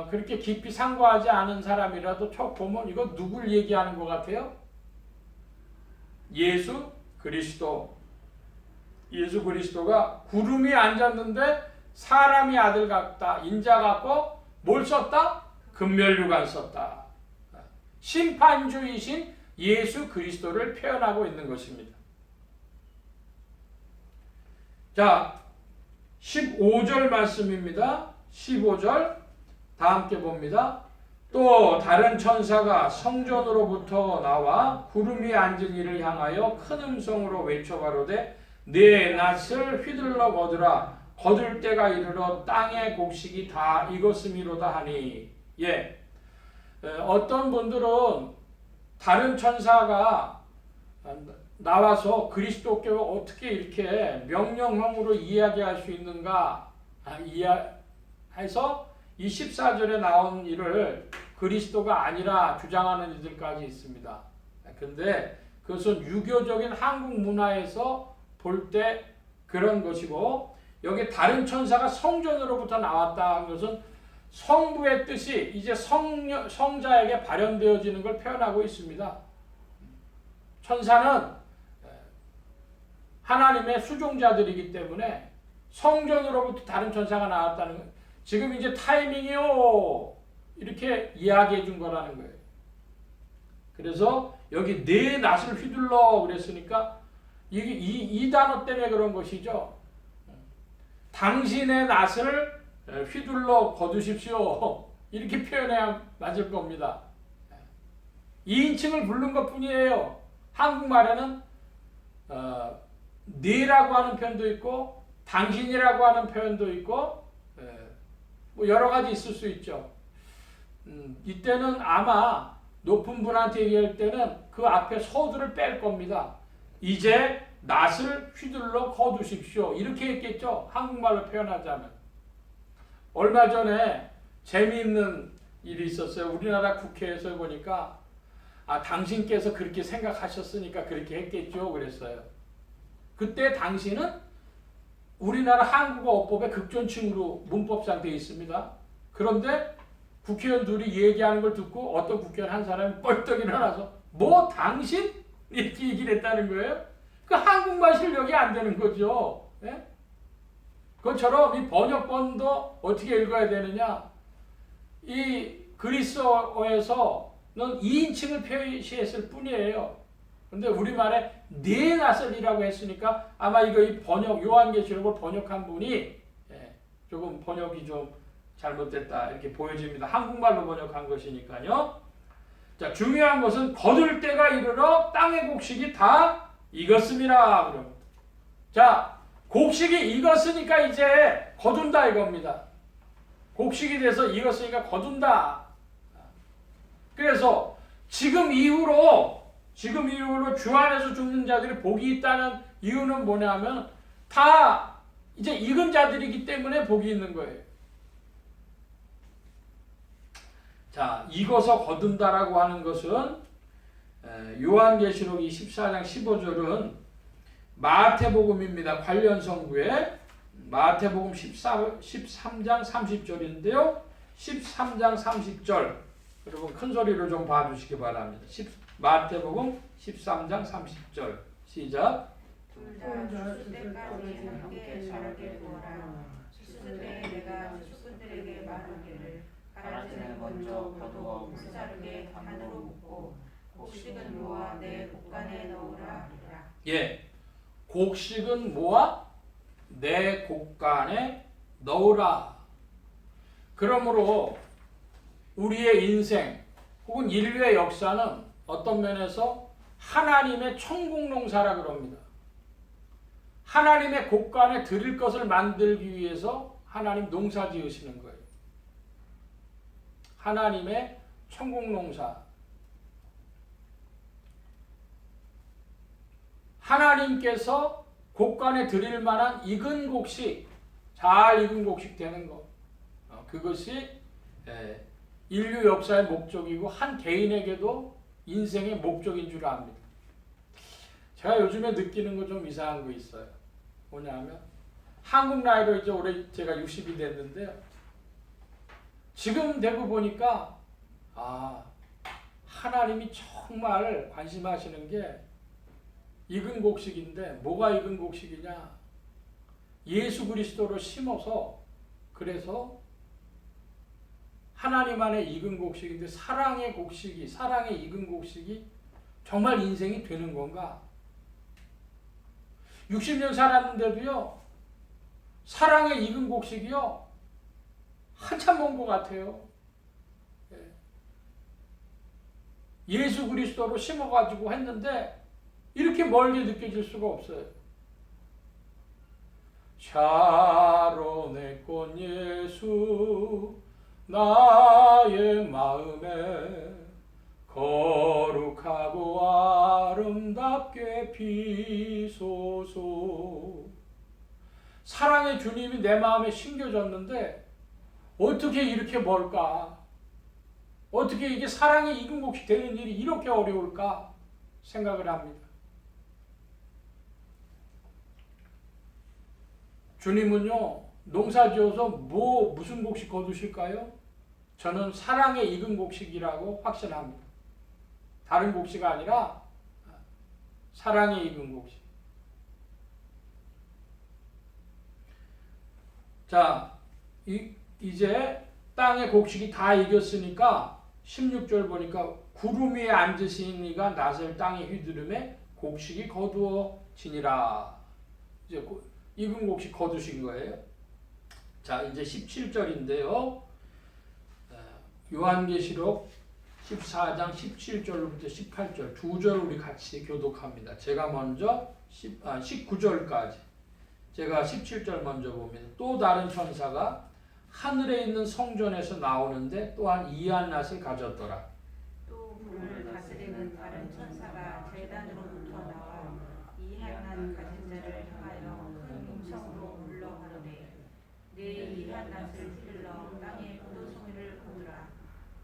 Speaker 1: 그렇게 깊이 상고하지 않은 사람이라도 척 보면 이거 누굴 얘기하는 것 같아요? 예수 그리스도. 예수 그리스도가 구름 위에 앉았는데 사람이 아들 같다. 인자 같고 뭘 썼다? 금멸유관 썼다. 심판주이신 예수 그리스도를 표현하고 있는 것입니다. 자, 15절 말씀입니다. 15절 다 함께 봅니다. 또 다른 천사가 성전으로부터 나와 구름 위에 앉은 이를 향하여 큰 음성으로 외쳐 가로되 네 낫을 휘둘러 거두라. 거둘 때가 이르러 땅의 곡식이 다 익었음이로다 하니. 예, 어떤 분들은 다른 천사가 나와서 그리스도께 어떻게 이렇게 명령형으로 이야기할 수 있는가 해서 이 14절에 나온 일을 그리스도가 아니라 주장하는 이들까지 있습니다. 근데 그것은 유교적인 한국 문화에서 볼 때 그런 것이고, 여기 다른 천사가 성전으로부터 나왔다 한 것은 성부의 뜻이 이제 성자에게 발현되어지는 걸 표현하고 있습니다. 천사는 하나님의 수종자들이기 때문에 성전으로부터 다른 천사가 나왔다는 건 지금 이제 타이밍이요 이렇게 이야기해 준 거라는 거예요. 그래서 여기 네 낫을 휘둘러 그랬으니까 이게 이 단어 때문에 그런 것이죠. 당신의 낫을 휘둘러 거두십시오. 이렇게 표현해야 맞을 겁니다. 2인칭을 부른 것 뿐이에요. 한국말에는 네라고 하는 표현도 있고 당신이라고 하는 표현도 있고 뭐 여러 가지 있을 수 있죠. 이때는 아마 높은 분한테 얘기할 때는 그 앞에 소두를 뺄 겁니다. 이제 낫을 휘둘러 거두십시오. 이렇게 했겠죠. 한국말로 표현하자면. 얼마 전에 재미있는 일이 있었어요. 우리나라 국회에서 보니까 당신께서 그렇게 생각하셨으니까 그렇게 했겠죠. 그랬어요. 그때 당신은 우리나라 한국어법의 극존칭으로 문법상 되어 있습니다. 그런데 국회의원들이 얘기하는 걸 듣고 어떤 국회의원 한 사람이 뻘떡 일어나서 뭐 당신? 이렇게 얘기를 했다는 거예요. 그 한국말 실력이 안 되는 거죠. 예? 그것처럼 이 번역본도 어떻게 읽어야 되느냐. 이 그리스어에서는 2인칭을 표시했을 뿐이에요. 근데 우리말에 네 낫을이라고 했으니까 아마 이거 이 번역, 요한계시록을 번역한 분이 조금 번역이 좀 잘못됐다 이렇게 보여집니다. 한국말로 번역한 것이니까요. 자, 중요한 것은 거둘 때가 이르러 땅의 곡식이 다 익었음이라 그럽니다. 자, 곡식이 익었으니까 이제 거둔다 이겁니다. 곡식이 돼서 익었으니까 거둔다. 그래서 지금 이후로 주 안에서 죽는 자들이 복이 있다는 이유는 뭐냐면 다 이제 익은 자들이기 때문에 복이 있는 거예요. 자, 익어서 거둔다라고 하는 것은 요한계시록 14장 15절은 마태복음입니다. 관련 성구에 마태복음 13장 30절인데요. 13장 30절 여러분 큰 소리로 좀 봐주시기 바랍니다. 마태복음 13장 30절 시작.
Speaker 3: 둘다 추수 때까지 함께 자라게 두어라. 추수 때 내가 추수꾼들에게 말하기를 가라지는 먼저 거두어 무자르게 단으로 묶고 곡식은 모아 내 곡간에 넣으라 하리라.
Speaker 1: 예, 곡식은 모아 내 곡간에 넣으라. 그러므로 우리의 인생 혹은 인류의 역사는 어떤 면에서 하나님의 천국농사라 그럽니다. 하나님의 곡간에 드릴 것을 만들기 위해서 하나님 농사 지으시는 거예요. 하나님의 천국농사. 하나님께서 곡간에 드릴 만한 익은 곡식, 잘 익은 곡식 되는 것. 그것이 인류 역사의 목적이고 한 개인에게도 인생의 목적인 줄 압니다. 제가 요즘에 느끼는 거 좀 이상한 거 있어요. 뭐냐면 한국 나이로 이제 올해 제가 60이 됐는데요. 지금 되고 보니까 하나님이 정말 관심하시는 게 익은 곡식인데 뭐가 익은 곡식이냐? 예수 그리스도로 심어서 그래서 하나님 안에 익은 곡식인데 사랑의 익은 곡식이 정말 인생이 되는 건가? 60년 살았는데도요, 사랑의 익은 곡식이요, 한참 먼 것 같아요. 예수 그리스도로 심어가지고 했는데 이렇게 멀게 느껴질 수가 없어요. 샤론의 꽃 예수 나의 마음에 거룩하고 아름답게 피소서. 사랑의 주님이 내 마음에 심겨졌는데 어떻게 이렇게 멀까? 어떻게 이게 사랑의 익은 곡식 되는 일이 이렇게 어려울까? 생각을 합니다. 주님은요, 농사 지어서 무슨 곡식 거두실까요? 저는 사랑의 익은 곡식이라고 확신합니다. 다른 곡식 아니라 사랑의 익은 곡식. 자, 이제 땅의 곡식이 다 익었으니까 16절 보니까 구름 위에 앉으신 이가 낫을 땅에 휘두르매 곡식이 거두어지니라. 이제 익은 곡식 거두신 거예요. 자, 이제 17절인데요. 요한계시록 14장 17절부터 18절 두 절 우리 같이 교독합니다. 제가 먼저 19절까지 제가 17절 먼저 봅니다. 또 다른 천사가 하늘에 있는 성전에서 나오는데 또한 이한 낫을 가졌더라.
Speaker 3: 또 불을 다스리는 다른 천사가 제단으로부터 나와 이한 낫 가진 자를 향하여 큰 음성으로 불러 가로되 내 이한 낫을 휘둘러 땅에 포도송이를 거두라.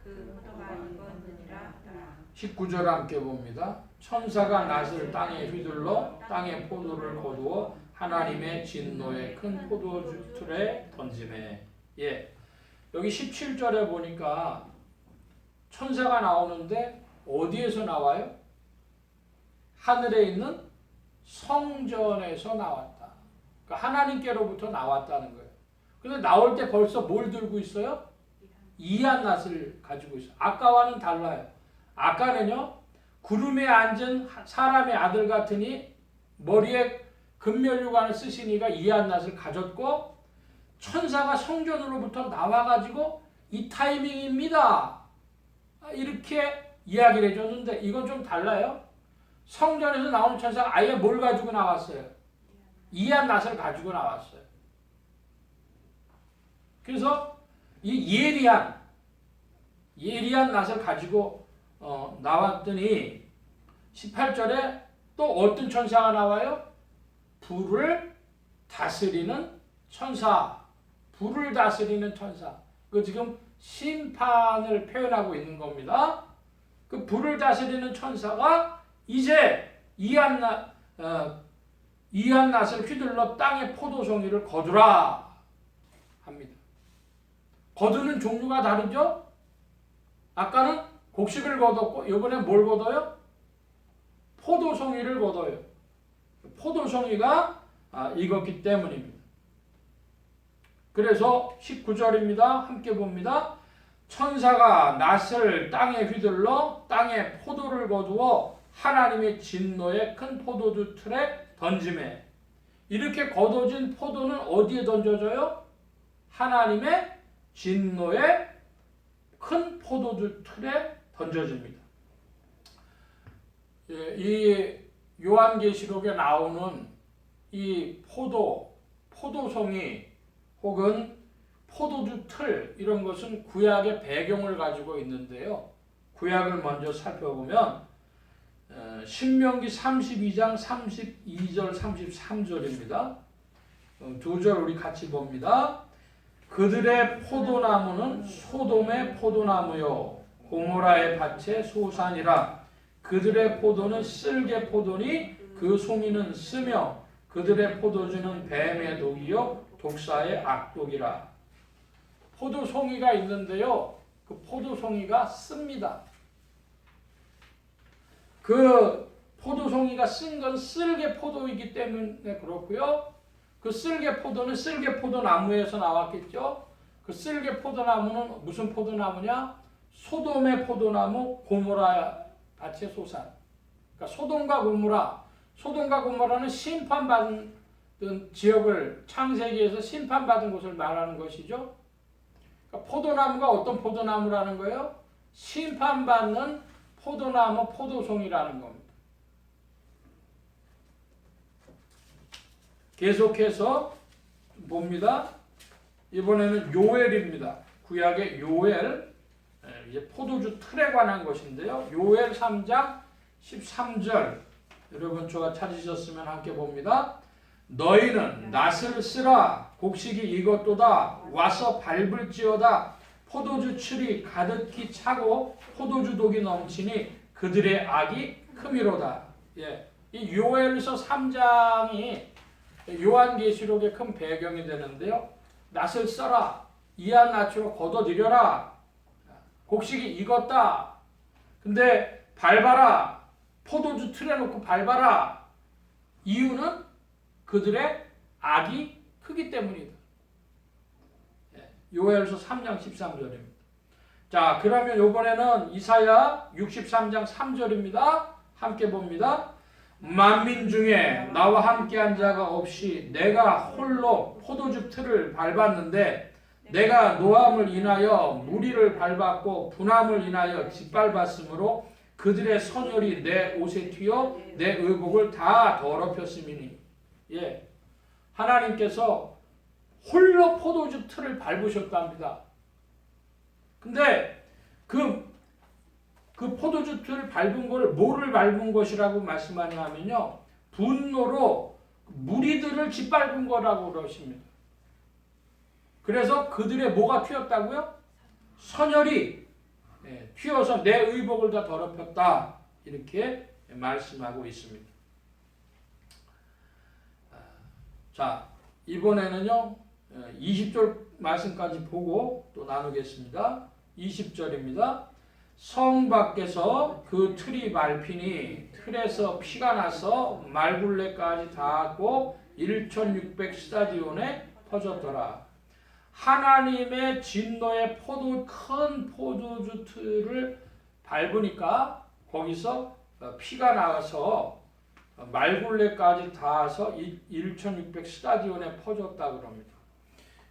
Speaker 3: 그 포도가 익었느니라 하더라.
Speaker 1: 19절 함께 봅니다. 천사가 낫을 땅에 휘둘러 땅에 포도를 거두어 하나님의 진노의 큰 포도주틀에 던지매. 예, 여기 17절에 보니까 천사가 나오는데 어디에서 나와요? 하늘에 있는 성전에서 나왔다. 그러니까 하나님께로부터 나왔다는 거예요. 근데 나올 때 벌써 뭘 들고 있어요? 이한 낫을 가지고 있어요. 아까와는 달라요. 아까는요, 구름에 앉은 사람의 아들 같으니 머리에 금면류관을 쓰신 이가 이한 낫을 가졌고 천사가 성전으로부터 나와가지고 이 타이밍입니다. 이렇게 이야기를 해줬는데 이건 좀 달라요. 성전에서 나오는 천사가 아예 뭘 가지고 나왔어요? 이한 낫을 가지고 나왔어요. 그래서 이 예리한 낫을 가지고 나왔더니 18절에 또 어떤 천사가 나와요? 불을 다스리는 천사. 불을 다스리는 천사. 그 지금 심판을 표현하고 있는 겁니다. 그 불을 다스리는 천사가 이제 이한 낫을 휘둘러 땅의 포도송이를 거두라 합니다. 거두는 종류가 다르죠? 아까는 곡식을 거뒀고 이번에 뭘 거둬요? 포도송이를 거둬요. 포도송이가 익었기 때문입니다. 그래서 19절입니다. 함께 봅니다. 천사가 낫을 땅에 휘둘러 땅에 포도를 거두어 하나님의 진노의 큰 포도주 틀에 던지매. 이렇게 거둬진 포도는 어디에 던져져요? 하나님의 진노의 큰 포도주 틀에 던져집니다. 이 요한계시록에 나오는 이 포도송이 혹은 포도주 틀 이런 것은 구약의 배경을 가지고 있는데요. 구약을 먼저 살펴보면 신명기 32장 32절 33절입니다. 두 절 우리 같이 봅니다. 그들의 포도나무는 소돔의 포도나무요 고모라의 밭의 소산이라. 그들의 포도는 쓸개 포도니 그 송이는 쓰며 그들의 포도주는 뱀의 독이요 독사의 악독이라. 포도송이가 있는데요. 그 포도송이가 씁니다. 그 포도송이가 쓴 건 쓸개 포도이기 때문에 그렇고요. 그 쓸개 포도는 쓸개 포도나무에서 나왔겠죠. 그 쓸개 포도나무는 무슨 포도나무냐? 소돔의 포도나무 고모라 밭의 소산. 그러니까 소돔과 고모라는 심판받은 지역을 창세기에서 심판받은 곳을 말하는 것이죠. 그러니까 포도나무가 어떤 포도나무라는 거예요? 심판받는 포도나무 포도송이라는 겁니다. 계속해서 봅니다. 이번에는 요엘입니다. 구약의 요엘, 이제 포도주 틀에 관한 것인데요. 요엘 3장 13절 여러분 저가 찾으셨으면 함께 봅니다. 너희는 낫을 쓰라 곡식이 익었도다 와서 밟을지어다 포도주 틀이 가득히 차고 포도주 독이 넘치니 그들의 악이 크미로다. 이 요엘서 3장이 요한계시록의 큰 배경이 되는데요. 낫을 써라 이한낫으로 걷어들여라 곡식이 익었다. 근데 밟아라 포도주 틀에 놓고 밟아라. 이유는 그들의 악이 크기 때문이다. 요엘서 3장 13절입니다. 자, 그러면 이번에는 이사야 63장 3절입니다. 함께 봅니다. 만민 중에 나와 함께한 자가 없이 내가 홀로 포도주 틀을 밟았는데 내가 노함을 인하여 무리를 밟았고 분함을 인하여 짓밟았으므로 그들의 선열이 내 옷에 튀어 내 의복을 다 더럽혔음이니. 하나님께서 홀로 포도주 틀을 밟으셨답니다. 근데 그 포도주 틀을 밟은 거를 뭐를 밟은 것이라고 말씀하냐면요. 분노로 무리들을 짓밟은 거라고 그러십니다. 그래서 그들의 뭐가 튀었다고요? 선열이 튀어서 내 의복을 다 더럽혔다. 이렇게 말씀하고 있습니다. 자, 이번에는요. 20절 말씀까지 보고 또 나누겠습니다. 20절입니다. 성 밖에서 그 틀이 밟히니 틀에서 피가 나서 말굴레까지 닿았고 1600 스타디온에 퍼졌더라. 하나님의 진노의 큰 포도주 틀을 밟으니까 거기서 피가 나와서 말굴레까지 닿아서 1600 스타디온에 퍼졌다 그럽니다.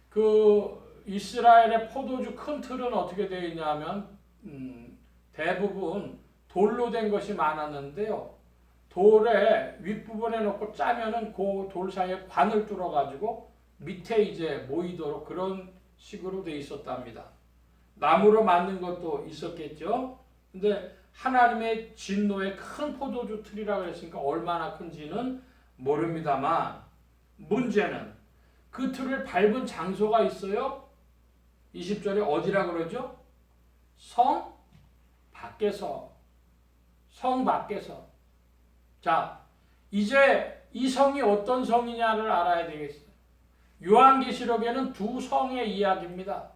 Speaker 1: 그 이스라엘의 포도주 큰 틀은 어떻게 되어 있냐면 대부분 돌로 된 것이 많았는데요. 돌의 윗부분에 놓고 짜면은 그 돌 사이에 관을 뚫어 가지고 밑에 이제 모이도록 그런 식으로 돼 있었답니다. 나무로 만든 것도 있었겠죠. 근데 하나님의 진노의 큰 포도주 틀이라고 했으니까 얼마나 큰지는 모릅니다만 문제는 그 틀을 밟은 장소가 있어요. 20절에 어디라고 그러죠? 성 밖에서. 성 밖에서. 자, 이제 이 성이 어떤 성이냐를 알아야 되겠어요. 요한계시록에는 두 성의 이야기입니다.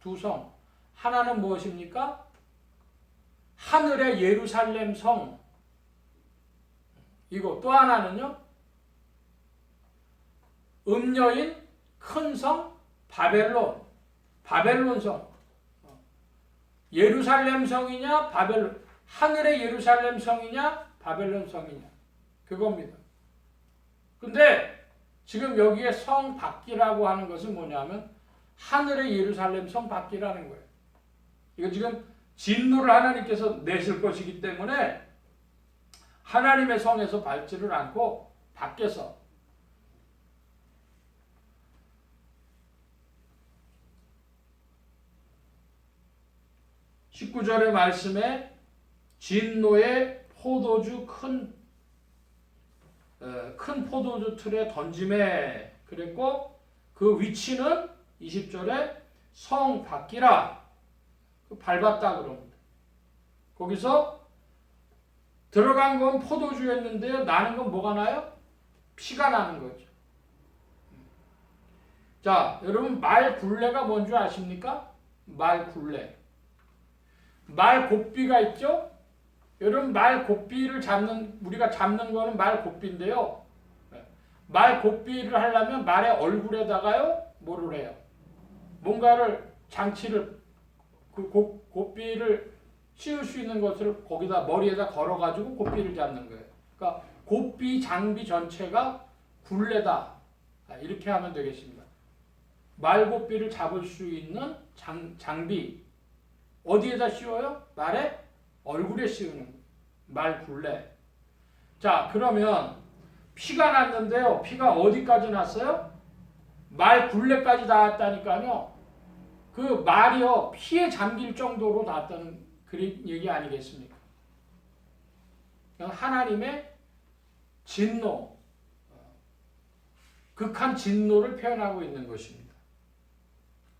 Speaker 1: 두 성. 하나는 무엇입니까? 하늘의 예루살렘 성. 이거 또 하나는요. 음녀인 큰 성 바벨론. 바벨론 성. 예루살렘 성이냐 바벨론. 하늘의 예루살렘 성이냐 바벨론 성이냐. 그겁니다. 근데 지금 여기에 성 밖이라고 하는 것은 뭐냐면 하늘의 예루살렘 성 밖이라는 거예요. 이거 지금 진노를 하나님께서 내실 것이기 때문에 하나님의 성에서 밟지를 않고 밖에서 19절의 말씀에 진노의 포도주 큰 포도주 틀에 던짐에 그랬고 그 위치는 20절에 성 밖이라 밟았다 그럽니다. 거기서 들어간 건 포도주였는데요. 나는 건 뭐가 나요? 피가 나는 거죠. 자, 여러분 말 굴레가 뭔지 아십니까? 말 굴레. 말 곱비가 있죠? 여러분 말 곱비를 우리가 잡는 거는 말 곱비인데요. 말 곱비를 하려면 말의 얼굴에다가요, 뭐를 해요? 뭔가를 장치를 그 곱비를 씌울 수 있는 것을 거기다 머리에다 걸어가지고 곱비를 잡는 거예요. 그러니까 곱비 장비 전체가 굴레다. 이렇게 하면 되겠습니다. 말 곱비를 잡을 수 있는 장비 어디에다 씌워요? 말의 얼굴에 씌우는 거예요. 말 굴레. 자, 그러면 피가 났는데요. 피가 어디까지 났어요? 말 굴레까지 닿았다니까요. 그 말이요 피에 잠길 정도로 닿았다는 그런 얘기 아니겠습니까? 하나님의 진노, 극한 진노를 표현하고 있는 것입니다.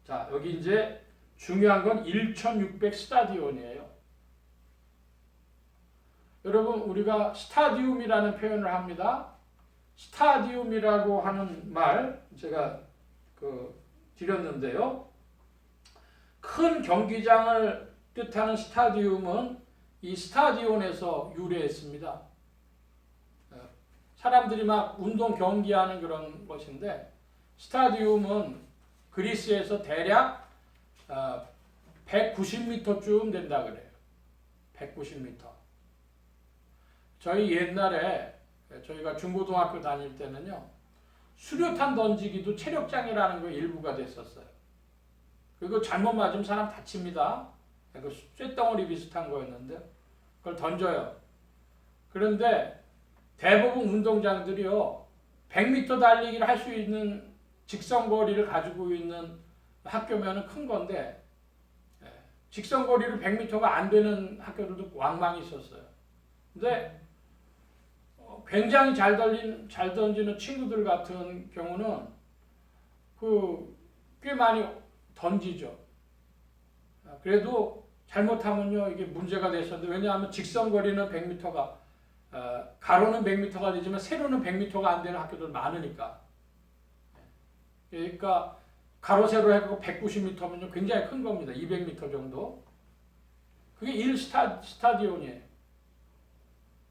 Speaker 1: 자, 여기 이제 중요한 건 1600 스타디온이에요. 여러분 우리가 스타디움이라는 표현을 합니다. 스타디움이라고 하는 말 제가 드렸는데요. 큰 경기장을 뜻하는 스타디움은 이 스타디온에서 유래했습니다. 사람들이 막 운동 경기하는 그런 것인데 스타디움은 그리스에서 대략 190m쯤 된다 그래요. 190m. 저희 옛날에 저희가 중고등학교 다닐 때는요. 수류탄 던지기도 체력장이라는 거 일부가 됐었어요. 그리고 잘못 맞으면 사람 다칩니다. 그 쇳덩어리 비슷한 거였는데 그걸 던져요. 그런데 대부분 운동장들이요. 100m 달리기를 할 수 있는 직선거리를 가지고 있는 학교면은 큰 건데 직선거리를 100m가 안 되는 학교들도 왕왕 있었어요. 근데 굉장히 잘 던지는 친구들 같은 경우는 꽤 많이 던지죠. 그래도 잘못하면요 이게 문제가 됐었는데 왜냐하면 직선거리는 100m가 가로는 100m가 되지만 세로는 100m가 안 되는 학교들 많으니까. 그러니까 가로 세로 해서 190m면요 굉장히 큰 겁니다. 200m 정도. 그게 1스타디온이에요.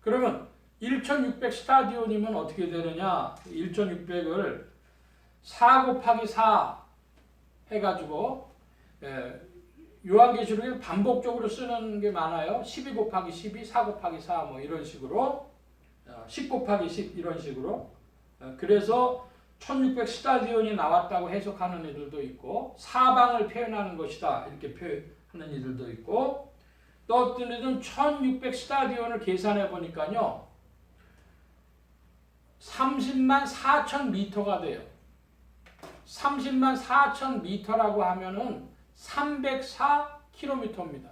Speaker 1: 그러면 1600 스타디온이면 어떻게 되느냐? 1600을 4 곱하기 4 해가지고 요한계시록에 반복적으로 쓰는 게 많아요. 12 곱하기 12, 4 곱하기 4 뭐 이런 식으로 10 곱하기 10 이런 식으로 그래서 1600 스타디온이 나왔다고 해석하는 애들도 있고 사방을 표현하는 것이다 이렇게 표현하는 애들도 있고 또 어떤 애들은 1600 스타디온을 계산해 보니까요 30만 4천 미터가 돼요. 30만 4천 미터라고 하면은 304km입니다.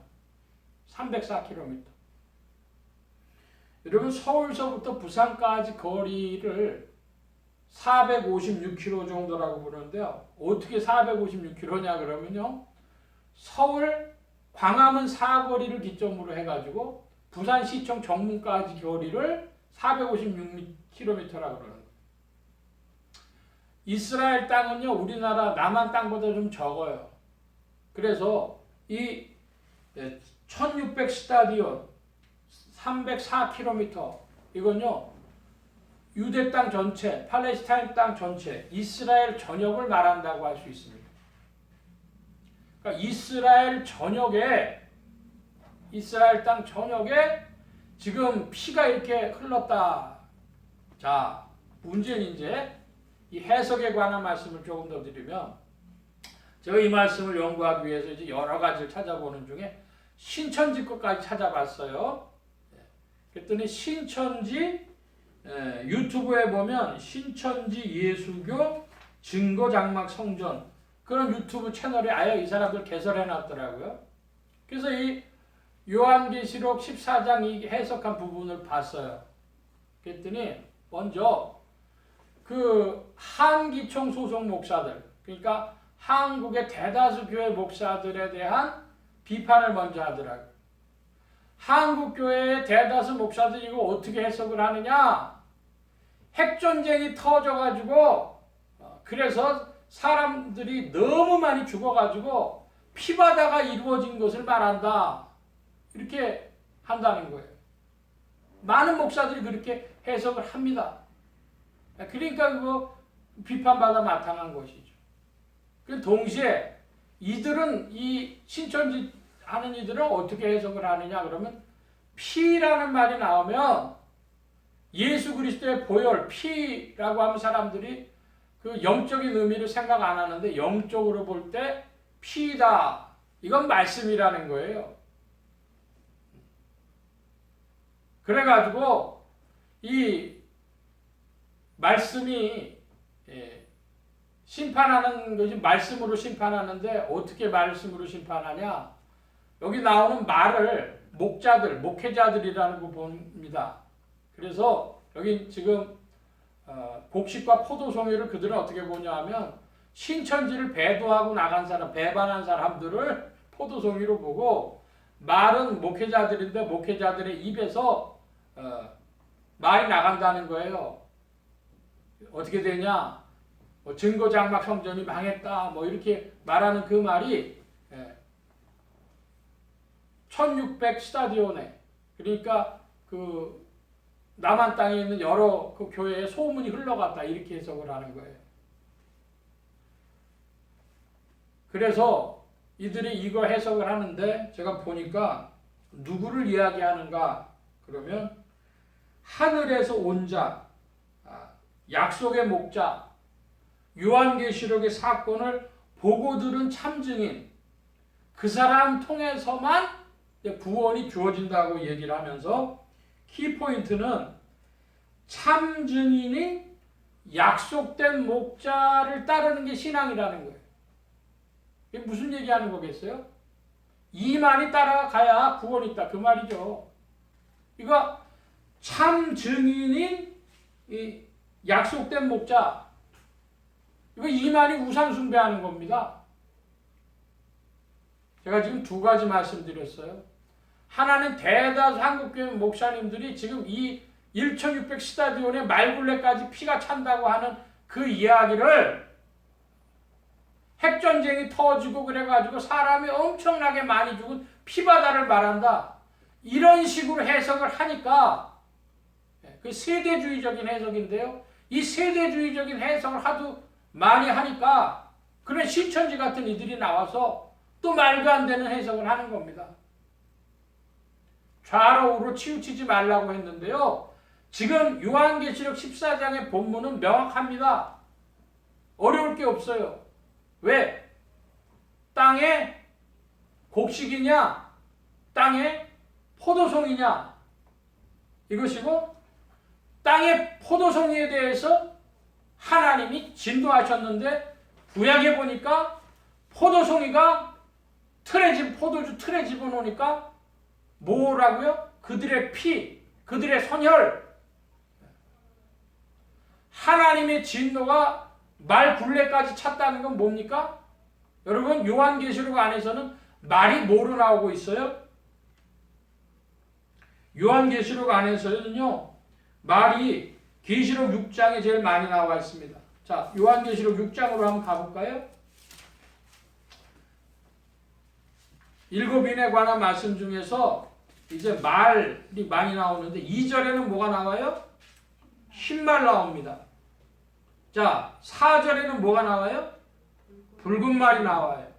Speaker 1: 304km. 여러분 서울서부터 부산까지 거리를 456km 정도라고 부르는데요. 어떻게 456km냐 그러면요. 서울 광화문 사거리를 기점으로 해가지고 부산시청 정문까지 거리를 456km라고 그러는 거예요. 이스라엘 땅은요. 우리나라 남한 땅보다 좀 적어요. 그래서 이 1600 스타디온 304km 이건요 유대 땅 전체, 팔레스타인 땅 전체, 이스라엘 전역을 말한다고 할 수 있습니다. 그러니까 이스라엘 땅 전역에 지금 피가 이렇게 흘렀다. 자, 문제는 이제 이 해석에 관한 말씀을 조금 더 드리면, 제가 이 말씀을 연구하기 위해서 이제 여러 가지를 찾아보는 중에 신천지 것까지 찾아봤어요. 그랬더니 신천지 유튜브에 보면 신천지 예수교 증거장막 성전 그런 유튜브 채널에 아예 이 사람들 개설해 놨더라고요. 그래서 이 요한계시록 14장 이 해석한 부분을 봤어요. 그랬더니 먼저 그 한기총 소속 목사들, 그러니까 한국의 대다수 교회 목사들에 대한 비판을 먼저 하더라고요. 한국 교회의 대다수 목사들이 이거 어떻게 해석을 하느냐? 핵전쟁이 터져가지고 그래서 사람들이 너무 많이 죽어가지고 피바다가 이루어진 것을 말한다. 이렇게 한다는 거예요. 많은 목사들이 그렇게 해석을 합니다. 그러니까 그거 비판받아 마땅한 것이죠. 동시에 이들은 이 신천지 하는 이들은 어떻게 해석을 하느냐 그러면 피라는 말이 나오면 예수 그리스도의 보혈, 피라고 하면 사람들이 그 영적인 의미를 생각 안 하는데 영적으로 볼 때 피다. 이건 말씀이라는 거예요. 그래가지고 이 말씀이 심판하는 것이 말씀으로 심판하는데 어떻게 말씀으로 심판하냐? 여기 나오는 말을 목자들, 목회자들이라는 거 봅니다. 그래서 여기 지금 곡식과 포도송이를 그들은 어떻게 보냐 하면 신천지를 배도하고 나간 사람, 배반한 사람들을 포도송이로 보고 말은 목회자들인데 목회자들의 입에서 말이 나간다는 거예요. 어떻게 되냐? 뭐 증거장막 성전이 망했다. 뭐 이렇게 말하는 그 말이 1600 스타디온에 그러니까 그 남한 땅에 있는 여러 그 교회에 소문이 흘러갔다. 이렇게 해석을 하는 거예요. 그래서 이들이 이거 해석을 하는데 제가 보니까 누구를 이야기하는가? 그러면 하늘에서 온 자, 약속의 목자, 요한계시록의 사건을 보고 들은 참증인, 그 사람 통해서만 구원이 주어진다고 얘기를 하면서 키포인트는 참증인이 약속된 목자를 따르는 게 신앙이라는 거예요. 이게 무슨 얘기하는 거겠어요? 이만이 따라가야 구원이 있다. 그 말이죠. 이거 참증인인 이 약속된 목자, 이거 이만이 우상 숭배하는 겁니다. 제가 지금 두 가지 말씀드렸어요. 하나는 대다수 한국교회 목사님들이 지금 이 1600 스타디온에 말굴레까지 피가 찬다고 하는 그 이야기를 핵전쟁이 터지고 그래가지고 사람이 엄청나게 많이 죽은 피바다를 말한다. 이런 식으로 해석을 하니까 그 세대주의적인 해석인데요. 이 세대주의적인 해석을 하도 많이 하니까 그런 신천지 같은 이들이 나와서 또 말도 안 되는 해석을 하는 겁니다. 좌로 우로 치우치지 말라고 했는데요. 지금 요한계시록 14장의 본문은 명확합니다. 어려울 게 없어요. 왜? 땅에 곡식이냐? 땅에 포도송이냐? 이것이고 땅의 포도송이에 대해서 하나님이 진도하셨는데 구약에 보니까 포도송이가 포도주 틀에 집어넣으니까 뭐라고요? 그들의 피, 그들의 선혈. 하나님의 진노가 말 굴레까지 찼다는 건 뭡니까? 여러분 요한계시록 안에서는 말이 뭐로 나오고 있어요? 요한계시록 안에서는요 말이 계시록 6장에 제일 많이 나와 있습니다. 자, 요한계시록 6장으로 한번 가볼까요? 일곱인에 관한 말씀 중에서 이제 말이 많이 나오는데 2절에는 뭐가 나와요? 흰말 나옵니다. 자, 4절에는 뭐가 나와요? 붉은 말이 나와요.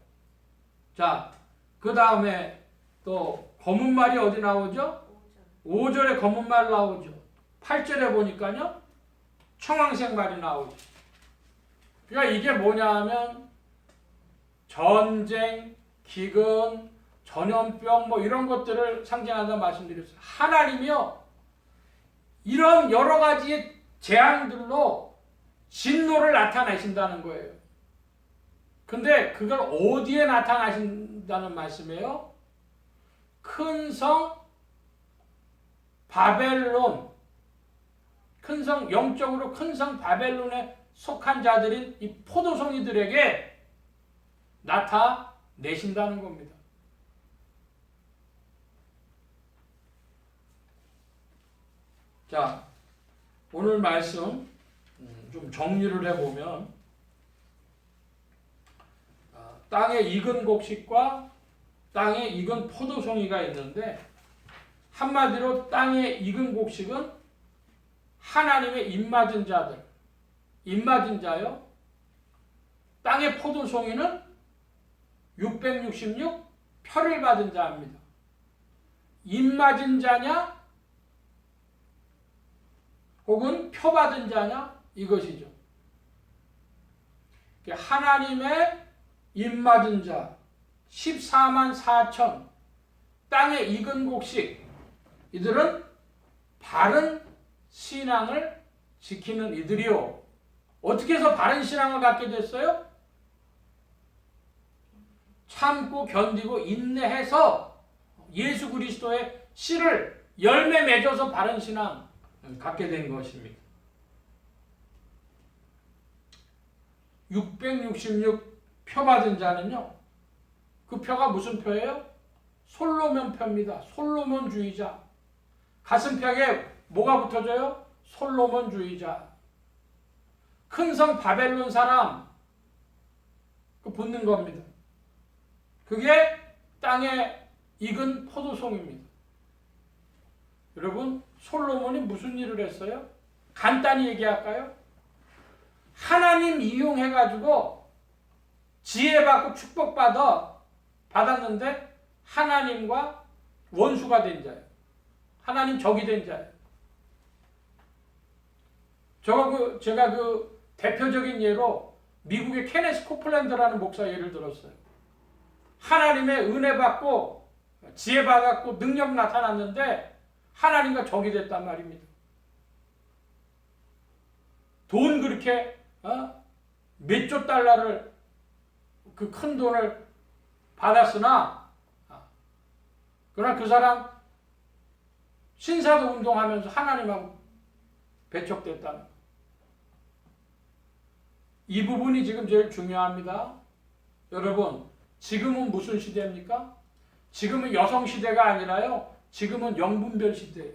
Speaker 1: 자, 그 다음에 또 검은 말이 어디 나오죠? 5절에 검은 말 나오죠. 8절에 보니까요, 청황색 말이 나오죠. 그러니까 이게 뭐냐 하면 전쟁, 기근, 전염병 뭐 이런 것들을 상징한다고 말씀드렸어요. 하나님이요, 이런 여러 가지의 재앙들로 진노를 나타내신다는 거예요. 근데 그걸 어디에 나타나신다는 말씀이에요? 큰 성 바벨론, 큰 성, 영적으로 큰 성 바벨론에 속한 자들인 이 포도송이들에게 나타내신다는 겁니다. 자, 오늘 말씀 좀 정리를 해보면, 땅에 익은 곡식과 땅에 익은 포도송이가 있는데, 한마디로 땅에 익은 곡식은 하나님의 입맞은 자들, 입맞은 자요. 땅의 포도송이는 666 표를 받은 자입니다. 입맞은 자냐 혹은 표 받은 자냐, 이것이죠. 하나님의 입맞은 자 14만 4천, 땅에 익은 곡식, 이들은 바른 신앙을 지키는 이들이요. 어떻게 해서 바른 신앙을 갖게 됐어요? 참고 견디고 인내해서 예수 그리스도의 씨를 열매 맺어서 바른 신앙 갖게 된 것입니다. 666 표 받은 자는요, 그 표가 무슨 표예요? 솔로몬 표입니다. 솔로몬주의자. 가슴팍에 뭐가 붙어져요? 솔로몬주의자. 큰 성 바벨론 사람, 그 붙는 겁니다. 그게 땅에 익은 포도송입니다. 여러분, 솔로몬이 무슨 일을 했어요? 간단히 얘기할까요? 하나님 이용해가지고 지혜받고 받았는데 하나님과 원수가 된 자예요. 하나님 적이 된 자예요. 제가 그 대표적인 예로 미국의 케네스 코플랜드라는 목사 예를 들었어요. 하나님의 은혜 받고 지혜 받았고 능력 나타났는데 하나님과 적이 됐단 말입니다. 돈 그렇게 몇조 달러를, 그 큰 돈을 받았으나, 그러나 그 사람 신사도 운동하면서 하나님하고 배척됐다는, 이 부분이 지금 제일 중요합니다. 여러분, 지금은 무슨 시대입니까? 지금은 여성 시대가 아니라요, 지금은 영분별 시대예요.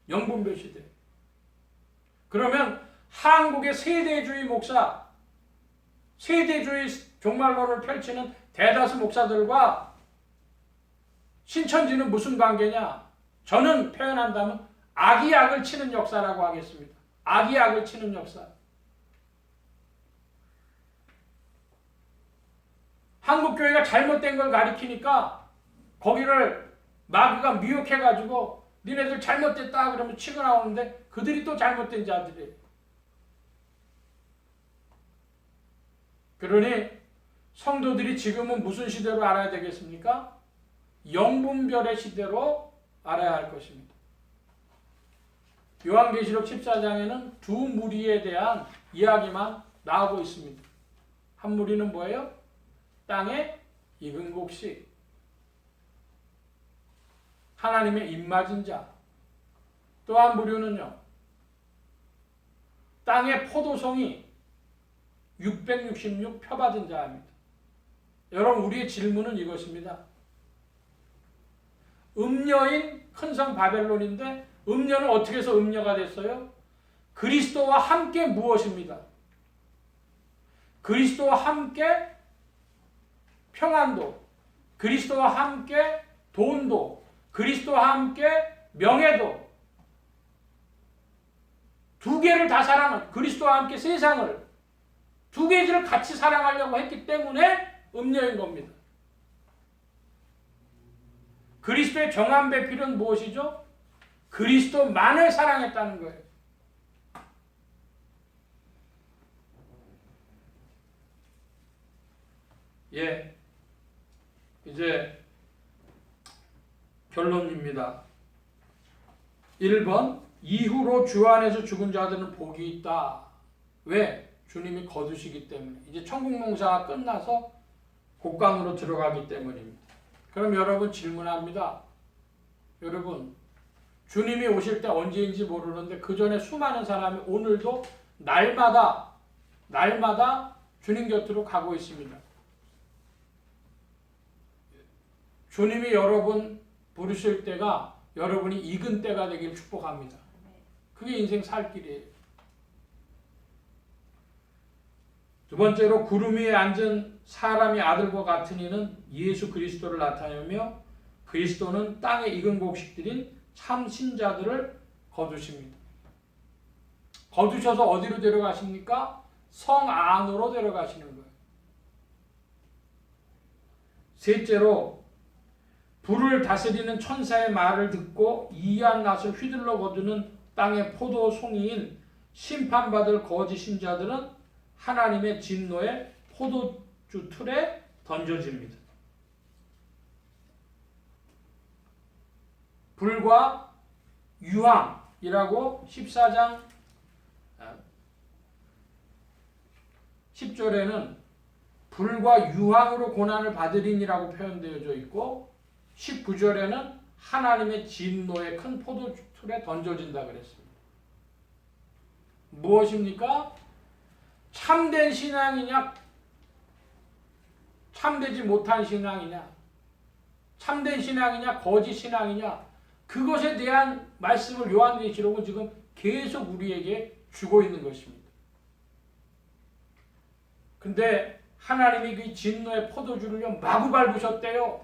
Speaker 1: 영분별 시대. 그러면 한국의 세대주의 목사, 세대주의 종말론을 펼치는 대다수 목사들과 신천지는 무슨 관계냐? 저는 표현한다면 악이 악을 치는 역사라고 하겠습니다. 악이 악을 치는 역사. 한국교회가 잘못된 걸 가리키니까 거기를 마귀가 미혹해가지고 니네들 잘못됐다 그러면 치고 나오는데 그들이 또 잘못된 자들이에요. 그러니 성도들이 지금은 무슨 시대로 알아야 되겠습니까? 영분별의 시대로 알아야 할 것입니다. 요한계시록 14장에는 두 무리에 대한 이야기만 나오고 있습니다. 한 무리는 뭐예요? 땅에 익은 곡식, 하나님의 입맞은 자. 또 한 부류는요, 땅의 포도송이 666 표받은 자입니다. 여러분, 우리의 질문은 이것입니다. 음녀인 큰 성 바벨론인데 음녀는 어떻게 해서 음녀가 됐어요? 그리스도와 함께 무엇입니다? 그리스도와 함께 평안도, 그리스도와 함께 돈도, 그리스도와 함께 명예도, 두 개를 다 사랑한, 그리스도와 함께 세상을 두 개를 같이 사랑하려고 했기 때문에 음녀인 겁니다. 그리스도의 정한 배필은 무엇이죠? 그리스도만을 사랑했다는 거예요. 예, 이제 결론입니다. 1번, 이후로 주 안에서 죽은 자들은 복이 있다. 왜? 주님이 거두시기 때문에. 이제 천국 농사가 끝나서 곡강으로 들어가기 때문입니다. 그럼 여러분 질문합니다. 여러분, 주님이 오실 때 언제인지 모르는데 그 전에 수많은 사람이 오늘도 날마다 주님 곁으로 가고 있습니다. 주님이 여러분 부르실 때가 여러분이 익은 때가 되길 축복합니다. 그게 인생 살 길이에요. 두 번째로 구름 위에 앉은 사람이 아들과 같은 이는 예수 그리스도를 나타내며 그리스도는 땅에 익은 곡식들인 참 신자들을 거두십니다. 거두셔서 어디로 데려가십니까? 성 안으로 데려가시는 거예요. 셋째로 불을 다스리는 천사의 말을 듣고 이한 낫을 휘둘러 거두는 땅의 포도 송이인 심판받을 거짓 신자들은 하나님의 진노의 포도주 틀에 던져집니다. 불과 유황이라고 14장 10절에는 불과 유황으로 고난을 받으리니라고 표현되어져 있고 19절에는 하나님의 진노의 큰 포도주 틀에 던져진다 그랬습니다. 무엇입니까? 참된 신앙이냐, 참되지 못한 신앙이냐, 참된 신앙이냐, 거짓 신앙이냐, 그것에 대한 말씀을 요한계시록은 지금 계속 우리에게 주고 있는 것입니다. 근데 하나님이 그 진노의 포도주를요 마구 밟으셨대요.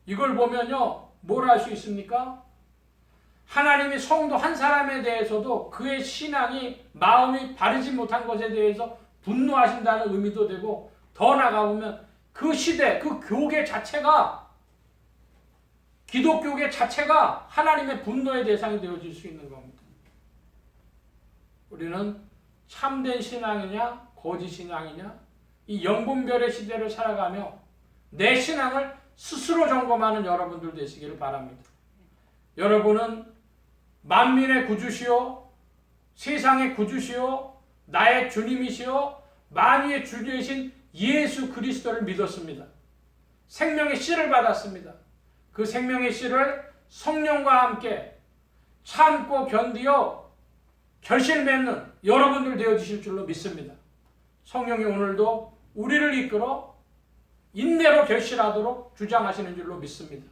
Speaker 1: 이걸 보면요 뭘 알 수 있습니까? 하나님이 성도 한 사람에 대해서도 그의 신앙이 마음이 바르지 못한 것에 대해서 분노하신다는 의미도 되고, 더 나아가보면 그 시대, 그 교계 자체가, 기독교계 자체가 하나님의 분노의 대상이 되어질 수 있는 겁니다. 우리는 참된 신앙이냐 거짓 신앙이냐, 이 영분별의 시대를 살아가며 내 신앙을 스스로 점검하는 여러분들 되시기를 바랍니다. 여러분은 만민의 구주시오, 세상의 구주시오, 나의 주님이시오, 만유의 주되신 예수 그리스도를 믿었습니다. 생명의 씨를 받았습니다. 그 생명의 씨를 성령과 함께 참고 견디어 결실 맺는 여러분들 되어주실 줄로 믿습니다. 성령이 오늘도 우리를 이끌어 인내로 결실하도록 주장하시는 줄로 믿습니다.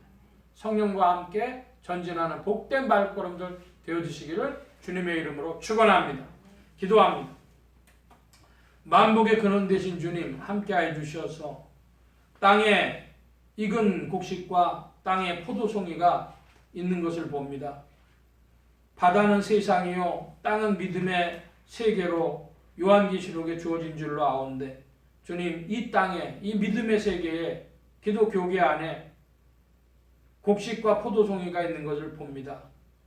Speaker 1: 성령과 함께 전진하는 복된 발걸음들 되어주시기를 주님의 이름으로 축원합니다. 기도합니다. 만복의 근원 되신 주님 함께하여 주셔서 땅에 익은 곡식과 땅에 포도송이가 있는 것을 봅니다. 바다는 세상이요 땅은 믿음의 세계로 요한계시록에 주어진 줄로 아온데, 주님 이 땅에 이 믿음의 세계에 기독교계 안에 곡식과 포도송이가 있는 것을 봅니다.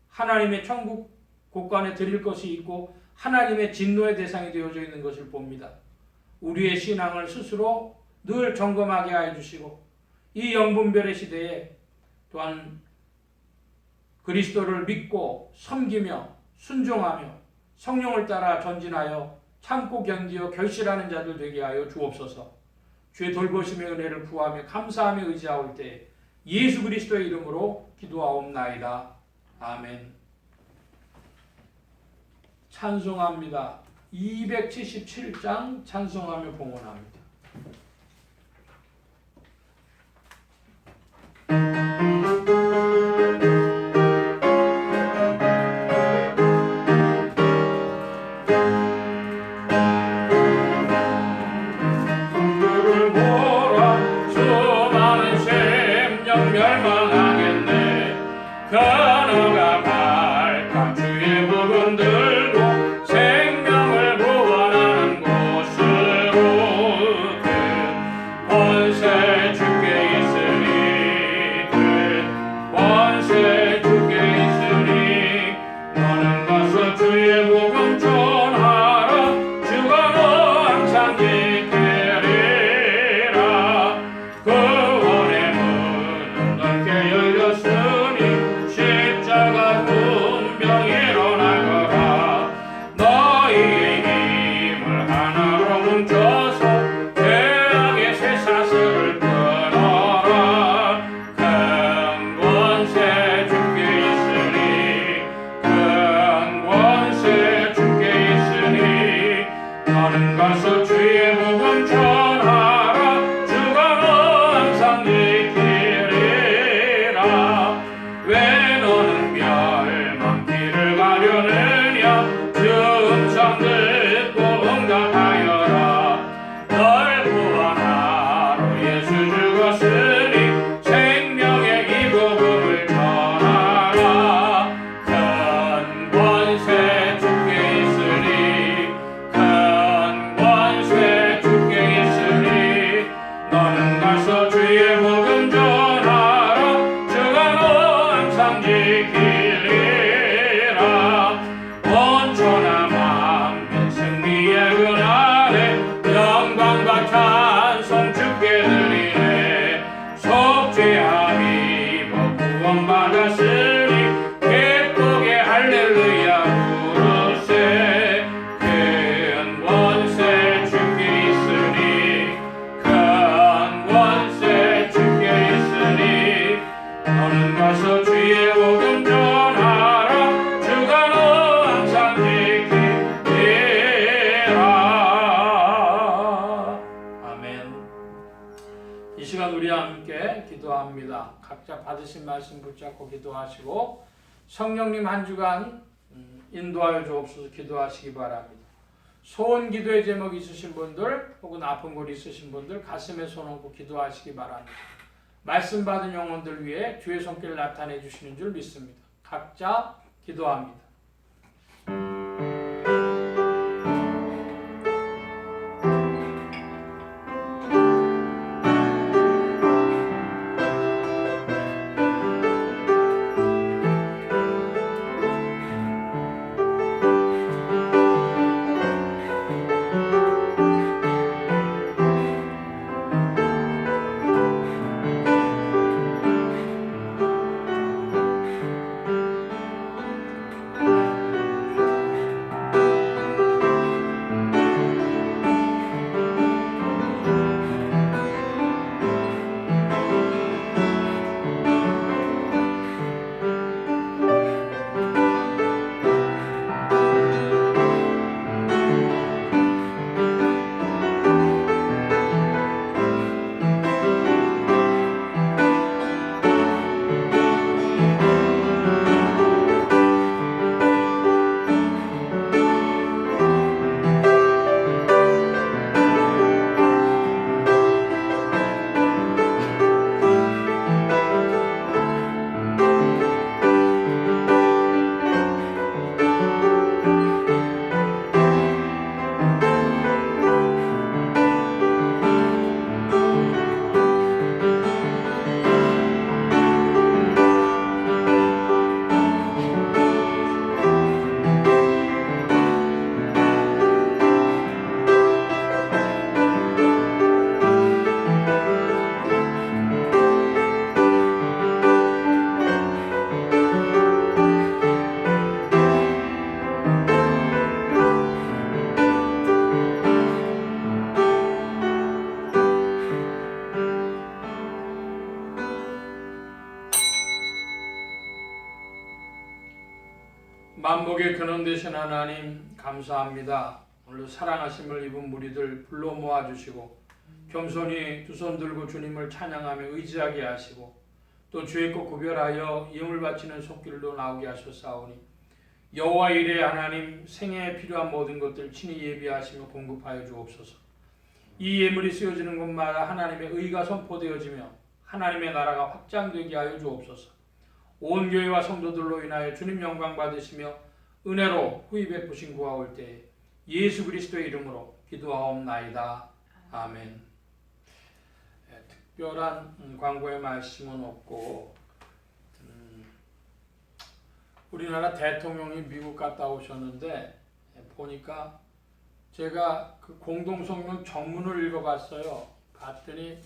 Speaker 1: 하나님의 천국 곳간에 드릴 것이 있고 하나님의 진노의 대상이 되어져 있는 것을 봅니다. 우리의 신앙을 스스로 늘 점검하게 하여 주시고 이 영분별의 시대에 또한 그리스도를 믿고 섬기며 순종하며 성령을 따라 전진하여 참고 견디어 결실하는 자들 되게 하여 주옵소서. 주의 돌보심의 은혜를 구하며 감사하며 의지하올 때 예수 그리스도의 이름으로 기도하옵나이다. 아멘. 찬송합니다. 277장 찬송하며 봉헌합니다. 주를 보라 수많은 너는 가서 주의 복음 전하라. 주가 너 항상 지키리라. 왜 너는 멸망길을 가려느냐. 주 음성 듣고 응답하여라. 널 구원하러 예수 죽었으니 생명의 이 복음을 전하라. 큰 권세 주께 있으니 큰 권세 주께 있으니 너는 가서 주의 복음 전하라. 주가 너 항상 지키리라. 온 천하 만민 승리의 그날에 영광과 찬송 주께 드리네. 속죄함 입어 구원받았으니 기쁘게 할렐루야 부르세. 큰 권세 주께 있으니 큰 권세 주께 있으니 너는 가서 주의 복음 전하라. 주가 너 항상 지키리라. 아멘. 이 시간 우리 함께 기도합니다. 각자 받으신 말씀 붙잡고 기도하시고 성령님 한 주간 인도하여 주옵소서 기도하시기 바랍니다. 소원 기도의 제목 있으신 분들 혹은 아픈 곳 있으신 분들 가슴에 손 얹고 기도하시기 바랍니다. 말씀 받은 영혼들 위해 주의 손길 나타내 주시는 줄 믿습니다. 각자 기도합니다. 만복의 근원 되신 하나님 감사합니다. 오늘 사랑하심을 입은 무리들 불러 모아주시고 겸손히 두 손 들고 주님을 찬양하며 의지하게 하시고 또 주의 것 구별하여 예물 바치는 손길로 나오게 하셨사오니 여호와 이레 하나님 생애에 필요한 모든 것들 친히 예비하시며 공급하여 주옵소서. 이 예물이 쓰여지는 곳마다 하나님의 의가 선포되어지며 하나님의 나라가 확장되게 하여 주옵소서. 온 교회와 성도들로 인하여 주님 영광 받으시며 은혜로 후히 베푸신 구하올 때에 예수 그리스도의 이름으로 기도하옵나이다. 아멘. 특별한 광고의 말씀은 없고 우리나라 대통령이 미국 갔다 오셨는데 보니까 제가 그 공동성명 전문을 읽어봤어요. 봤더니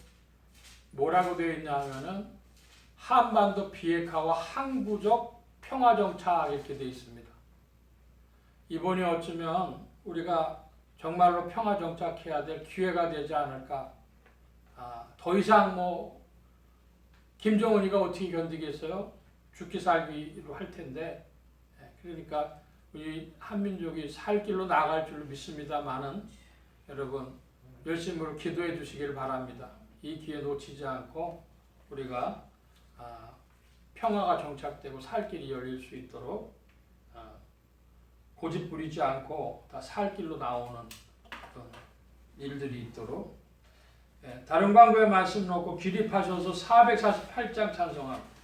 Speaker 1: 뭐라고 되어 있냐 하면은 한반도 비핵화와 항구적 평화정착 이렇게 되어 있습니다. 이번이 어쩌면 우리가 정말로 평화정착해야 될 기회가 되지 않을까. 더 이상 김정은이가 어떻게 견디겠어요? 죽기 살기로 할 텐데. 그러니까 우리 한민족이 살 길로 나아갈 줄로 믿습니다만은 여러분 열심으로 기도해 주시길 바랍니다. 이 기회 놓치지 않고 우리가 평화가 정착되고 살 길이 열릴 수 있도록 고집 부리지 않고 다 살 길로 나오는 어떤 일들이 있도록 다른 광고에 말씀 놓고 기립하셔서 448장 찬송합니다.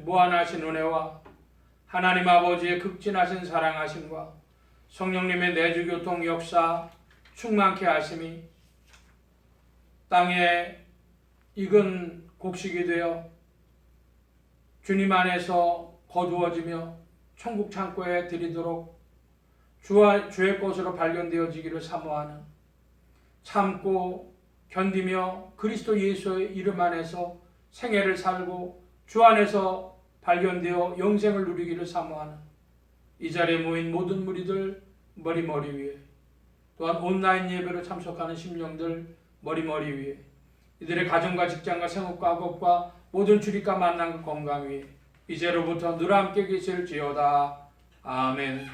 Speaker 1: 무한하신 은혜와 하나님 아버지의 극진하신 사랑하심과 성령님의 내주교통 역사 충만케 하심이 땅에 익은 곡식이 되어 주님 안에서 거두어지며 천국 창고에 들이도록 주의 것으로 발견되어지기를 사모하는 참고 견디며 그리스도 예수의 이름 안에서 생애를 살고 주 안에서 발견되어 영생을 누리기를 사모하는 이 자리에 모인 모든 무리들 머리 위에, 또한 온라인 예배로 참석하는 심령들 머리 위에, 이들의 가정과 직장과 생업과 학업과 모든 출입과 만남과 건강 위에 이제로부터 늘 함께 계실지어다. 아멘.